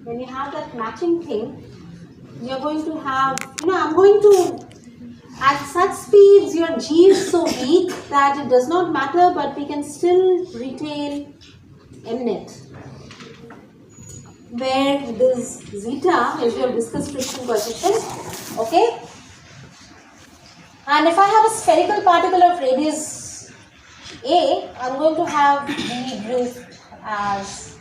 When you have that matching thing, you're going to have, I'm going to, at such speeds your G is so weak that it does not matter, but we can still retain Mnet, where this zeta is your viscous friction coefficient, okay? And if I have a spherical particle of radius A, I'm going to have the drift as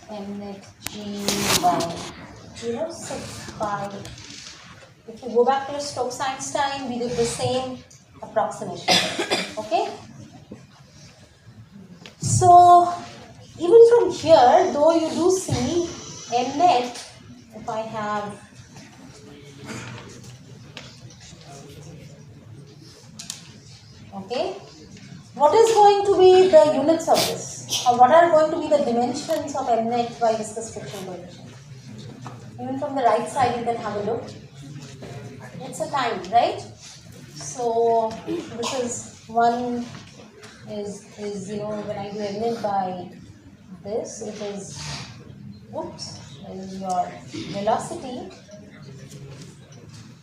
Mnet G by 6 pi. If you go back to Stokes-Einstein, we did the same approximation, okay? So, even from here, though you do see Mnet, if I have okay, what is going to be the units of this? Or what are going to be the dimensions of Mnet by viscous friction coefficient? Even from the right side, you can have a look. It's a time, right? So this is one is when I do Mnet by this, it is your velocity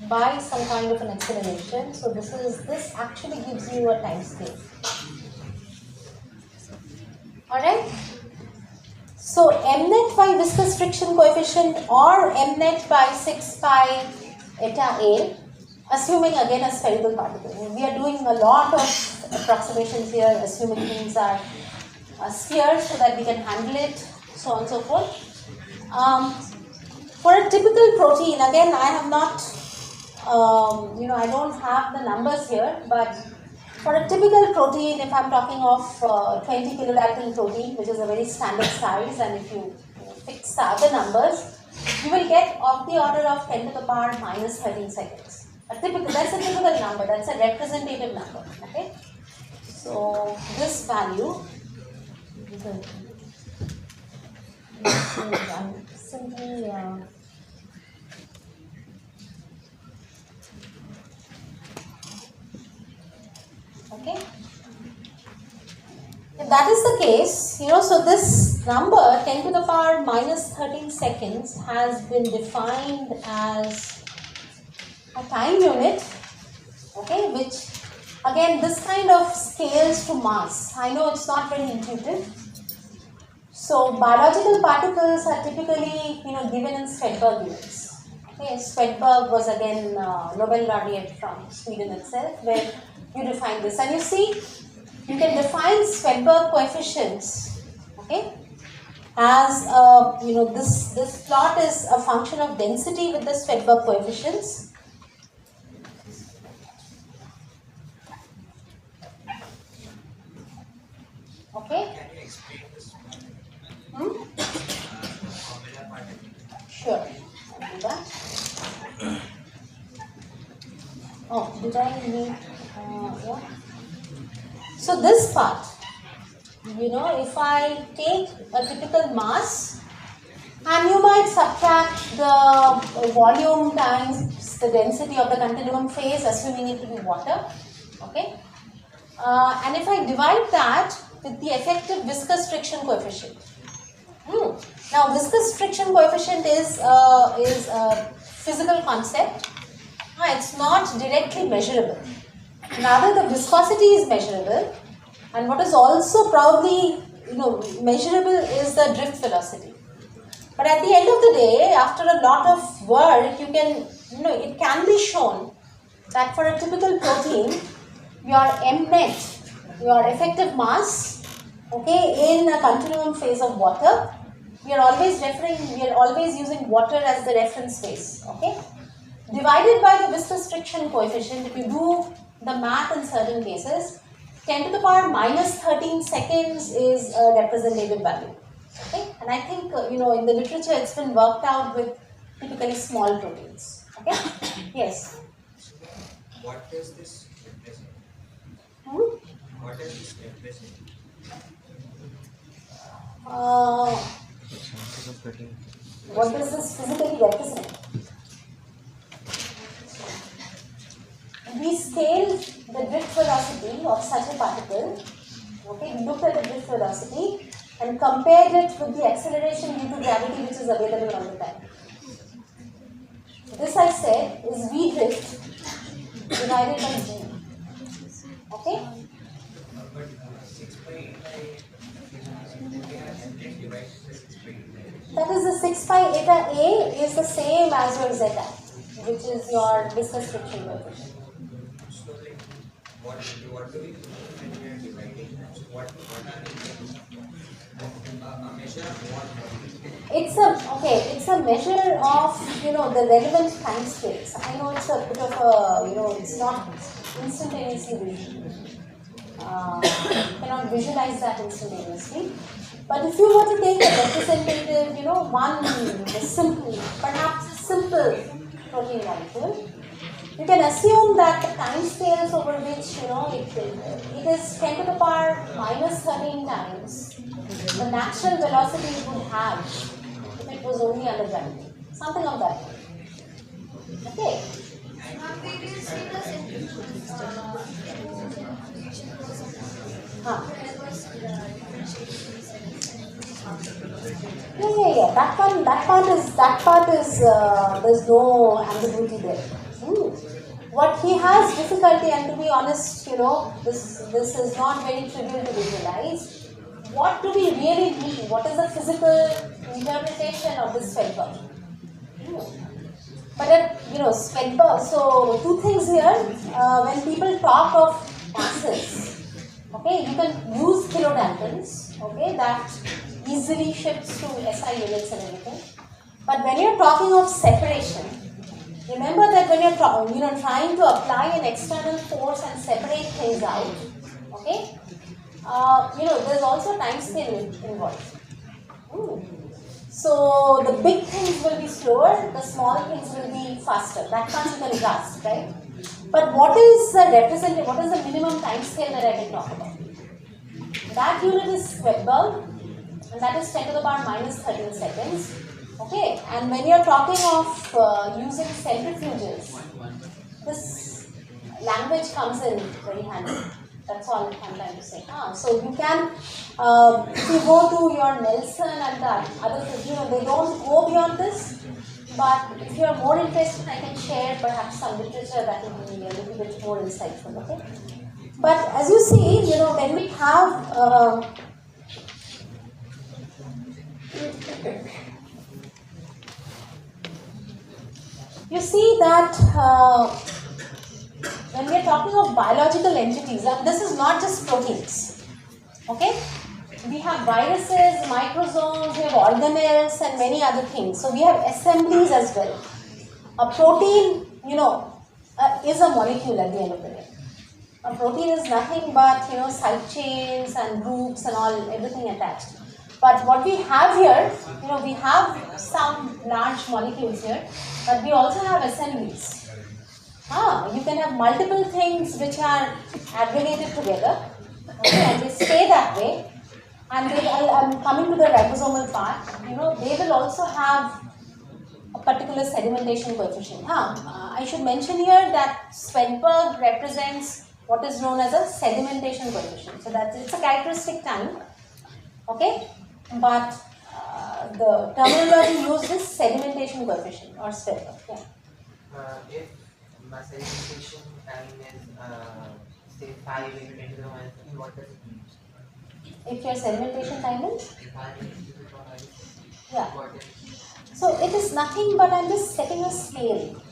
by some kind of an acceleration. So this actually gives you a time scale. Alright? So Mnet by viscous friction coefficient or Mnet by 6 pi eta A, assuming again a spherical particle. We are doing a lot of approximations here, assuming things are spheres so that we can handle it, so on and so forth. For a typical protein, again I have not I don't have the numbers here, but for a typical protein, if I'm talking of 20 kilodalton protein, which is a very standard size, and if you fix the other numbers, you will get of the order of 10 to the power minus 13 seconds. That's a typical number, that's a representative number, okay? So, this value, simply okay. If that is the case, so this number 10 to the power minus 13 seconds has been defined as a time unit, okay, which again this kind of scales to mass. I know it's not very intuitive. So biological particles are typically given in Swedberg units. Okay, Swedberg was again Nobel laureate from Sweden itself, where you define this, and you see you can define Swedberg coefficients, okay, as this plot is a function of density with the Swedberg coefficients. Okay. Can you explain this? Sure, I'll do that. Oh, did I need? Yeah. So this part, if I take a typical mass, and you might subtract the volume times the density of the continuum phase, assuming it to be water, okay? And if I divide that with the effective viscous friction coefficient. Now, viscous friction coefficient is a physical concept. It's not directly measurable. Rather, the viscosity is measurable, and what is also probably measurable is the drift velocity. But at the end of the day, after a lot of work, you can it can be shown that for a typical protein, your Mnet, your effective mass, okay, in a continuum phase of water, we are always using water as the reference phase, okay? Divided by the viscous friction coefficient, if you do the math in certain cases, 10 to the power minus 13 seconds is a representative value, okay? And I think, in the literature it's been worked out with typically small proteins, okay? Yes? What does this represent? Hmm? What does this represent? What does this physically represent? We scaled the drift velocity of such a particle, okay, we looked at the drift velocity and compared it with the acceleration due to gravity which is available all the time. This I said is v drift divided by g, okay? But 6 by 8 divided by 6 by 8. That is the 6 pi eta A is the same as your zeta, which is your viscous friction coefficient. So like what do we do when we are dividing? So what are a measure of what? It's a measure of the relevant time scales. I know it's a bit of a it's not instantaneously visible. You cannot visualize that instantaneously. But if you were to take a representative, perhaps simple protein molecule, you can assume that the time scales over which it is 10 to the power minus 13 times the natural velocity it would have if it was only under gravity. Something of that. Okay. Yeah. That part is there's no ambiguity there. What he has difficulty, and to be honest, this is not very trivial to visualize. What do we really mean? What is the physical interpretation of this Svedberg? But Svedberg. So two things here. When people talk of masses, okay, you can use kilodaltons, okay, that easily shifts to SI units and everything. But when you're talking of separation, remember that when you're trying to apply an external force and separate things out, okay, there's also time scale involved. So the big things will be slower, the small things will be faster. That much you can grasp, right? But what is the minimum time scale that I can talk about? That unit is Svedberg, and that is 10 to the power minus 13 seconds. Okay, and when you're talking of using centrifuges, this language comes in very handy. That's all I'm trying to say. So you can, if you go to your Nelson and the others, they don't go beyond this. But if you are more interested, I can share perhaps some literature that will be a little bit more insightful. Okay. But as you see, when we have you see that when we are talking of biological entities, and this is not just proteins, okay? We have viruses, microsomes, we have organelles and many other things. So we have assemblies as well. A protein, is a molecule at the end of the day. A protein is nothing but, side chains and groups and all, everything attached. But what we have here, we have some large molecules here, but we also have assemblies. You can have multiple things which are aggregated together, okay, and they stay that way. And I'm coming to the ribosomal part, they will also have a particular sedimentation coefficient. I should mention here that Svedberg represents what is known as a sedimentation coefficient. So it's a characteristic time, okay? But the terminology used is sedimentation coefficient or Svedberg. Yeah. If my sedimentation time is say 5 into 10 to the minus 3, what does it mean? If your sedimentation time is? 5 into 10 to the minus 3. Yeah. What is it? So it is nothing but I'm just setting a scale.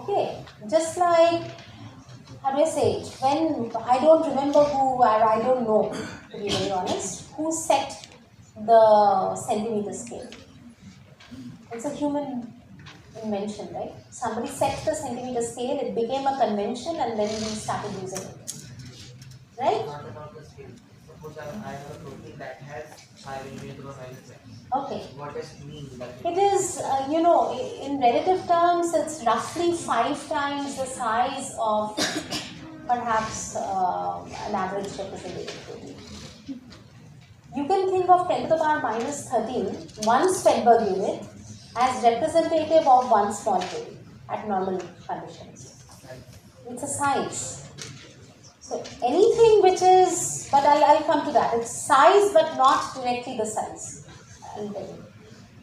Okay. Just like, how do I say it? When I don't remember who, or I don't know, to be very honest, who set the centimeter scale. It's a human invention, right? Somebody set the centimeter scale, it became a convention, and then we started using it. Right? Not about the scale. Suppose I have a protein that has 5 mm minus X. Okay. What does it mean? That It is, in relative terms, it's roughly 5 times the size of perhaps an average representative protein. You can think of 10 to the power minus 13, one Swedberg unit, as representative of one small protein at normal conditions. It's a size. So anything which is, but I'll come to that. It's size but not directly the size. I'll tell you.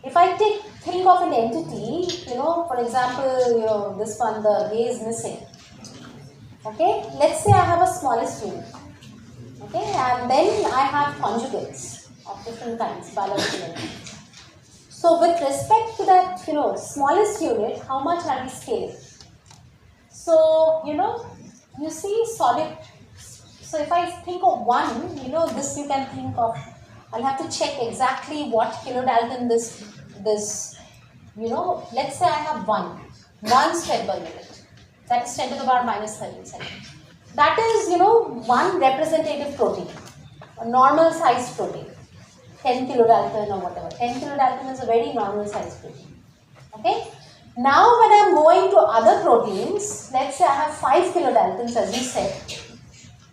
If I think of an entity, for example, this one, the A is missing. Okay, let's say I have a smallest unit. Okay, and then I have conjugates of different kinds, biological entities. So with respect to that, smallest unit, how much are we scaling? So, you see solid. So if I think of one, this you can think of. I'll have to check exactly what kilodalton this, let's say I have one Swedberg unit. That is 10 to the power minus 13 centimeters. That is, one representative protein, a normal sized protein, 10 kilodalton or whatever. 10 kilodalton is a very normal sized protein. Okay? Now when I am going to other proteins, let's say I have 5 kilodaltons as you said.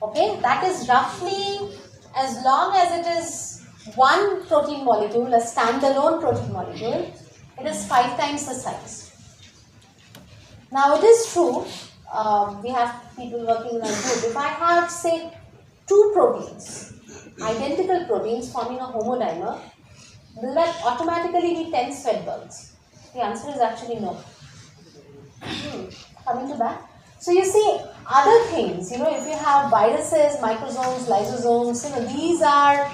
Okay? That is roughly, as long as it is one protein molecule, a standalone protein molecule, it is 5 times the size. Now it is true, we have people working in a group. If I have, say, 2 proteins, identical proteins forming a homodimer, will that automatically be 10 Swedbergs? The answer is actually no. Coming to that. So you see, other things, if you have viruses, microsomes, lysosomes, these are,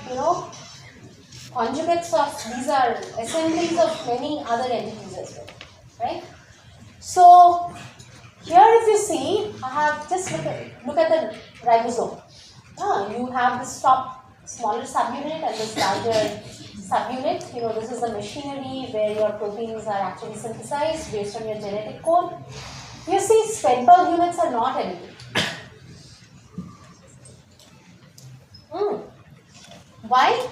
conjugates of, these are assemblies of many other entities as well, right? So here if you see, I have just look at the ribosome. You have this top smaller subunit and this larger subunit. This is the machinery where your proteins are actually synthesized based on your genetic code. You see, Swedberg units are not anything. Why?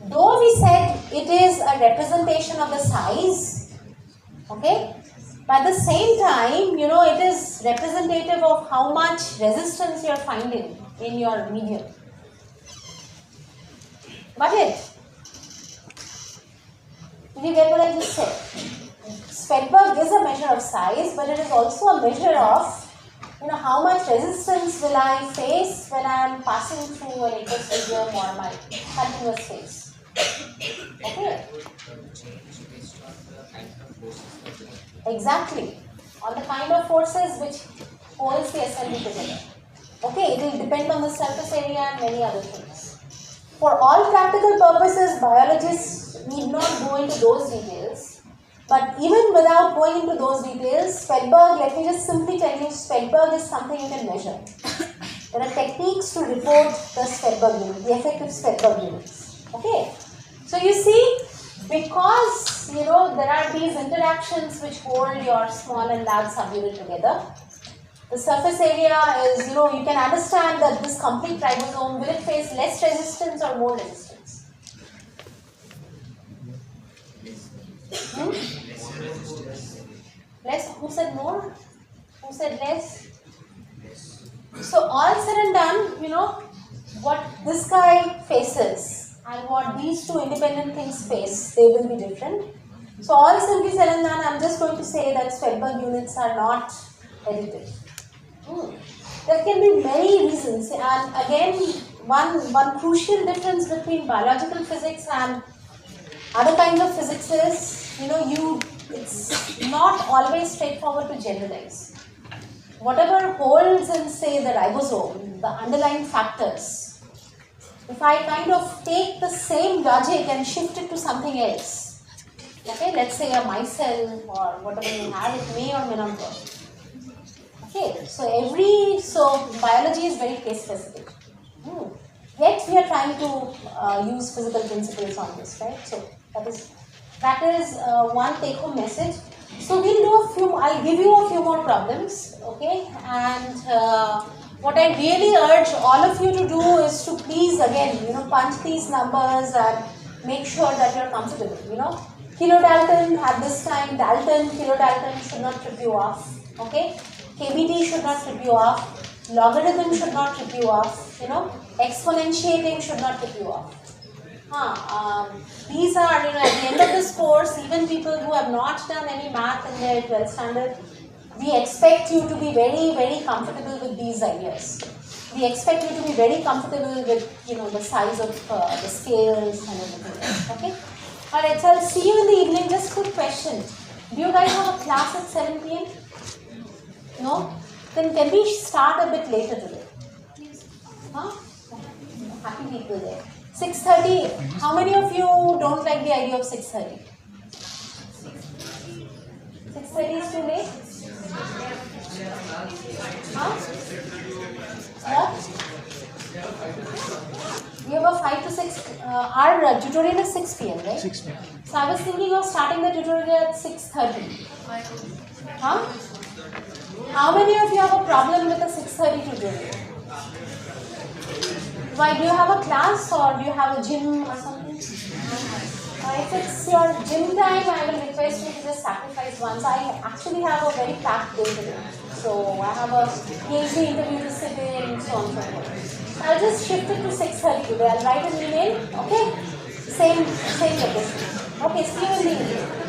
Though we said it is a representation of the size, okay, but at the same time, it is representative of how much resistance you are finding in your medium. Got it? Did you get what I just said? Swedberg is a measure of size, but it is also a measure of, how much resistance will I face when I am passing through an aqueous medium or my continuous phase. Okay? Exactly. On the kind of forces which holds the assembly together. Okay, it will depend on the surface area and many other things. For all practical purposes, biologists need not go into those details. But even without going into those details, Swedberg, let me just simply tell you, Swedberg is something you can measure. There are techniques to report the Swedberg unit, the effective Swedberg units. Okay? So you see, because there are these interactions which hold your small and large subunit together, the surface area is, you can understand that this complete ribosome, will it face less resistance or more resistance? Less? Who said more? Who said less? So all said and done, what this guy faces and what these two independent things face, they will be different. So all simply said and done, I'm just going to say that Swedberg units are not additive. There can be many reasons, and again, one crucial difference between biological physics and other kinds of physics is, it's not always straightforward to generalize. Whatever holds in, say, the ribosome, the underlying factors, if I kind of take the same logic and shift it to something else, okay, let's say a micelle or whatever you have, it may or may not work. Okay, so biology is very case specific. Yet we are trying to use physical principles on this, right? So that is one take-home message. So we'll do a few. I'll give you a few more problems, okay? And what I really urge all of you to do is to please again, punch these numbers and make sure that you're comfortable. Kilodalton at this time, Dalton, kilodalton should not trip you off, okay? KBT should not trip you off. Logarithm should not trip you off. Exponentiating should not trip you off. These are, at the end of this course, even people who have not done any math in their 12th standard, we expect you to be very, very comfortable with these ideas. We expect you to be very comfortable with, the size of the scales and everything. Okay? Alright, so I'll see you in the evening. Just quick question. Do you guys have a class at 7 p.m.? No? Then can we start a bit later today? Happy people there. 6:30. How many of you don't like the idea of 6:30? 6:30 is too late? What? We have a 5 to 6. Our tutorial is 6 p.m., right? 6 p.m. So I was thinking of starting the tutorial at 6:30. How many of you have a problem with a 6:30 tutorial? Why, do you have a class or do you have a gym or something? If it's your gym time, I will request you to just sacrifice once. I actually have a very packed day today. So I have a PhD interview to sit in and so on and so forth. I'll just shift it to 6:30 today. I'll write an email, okay? Same location. Okay, see you in the evening.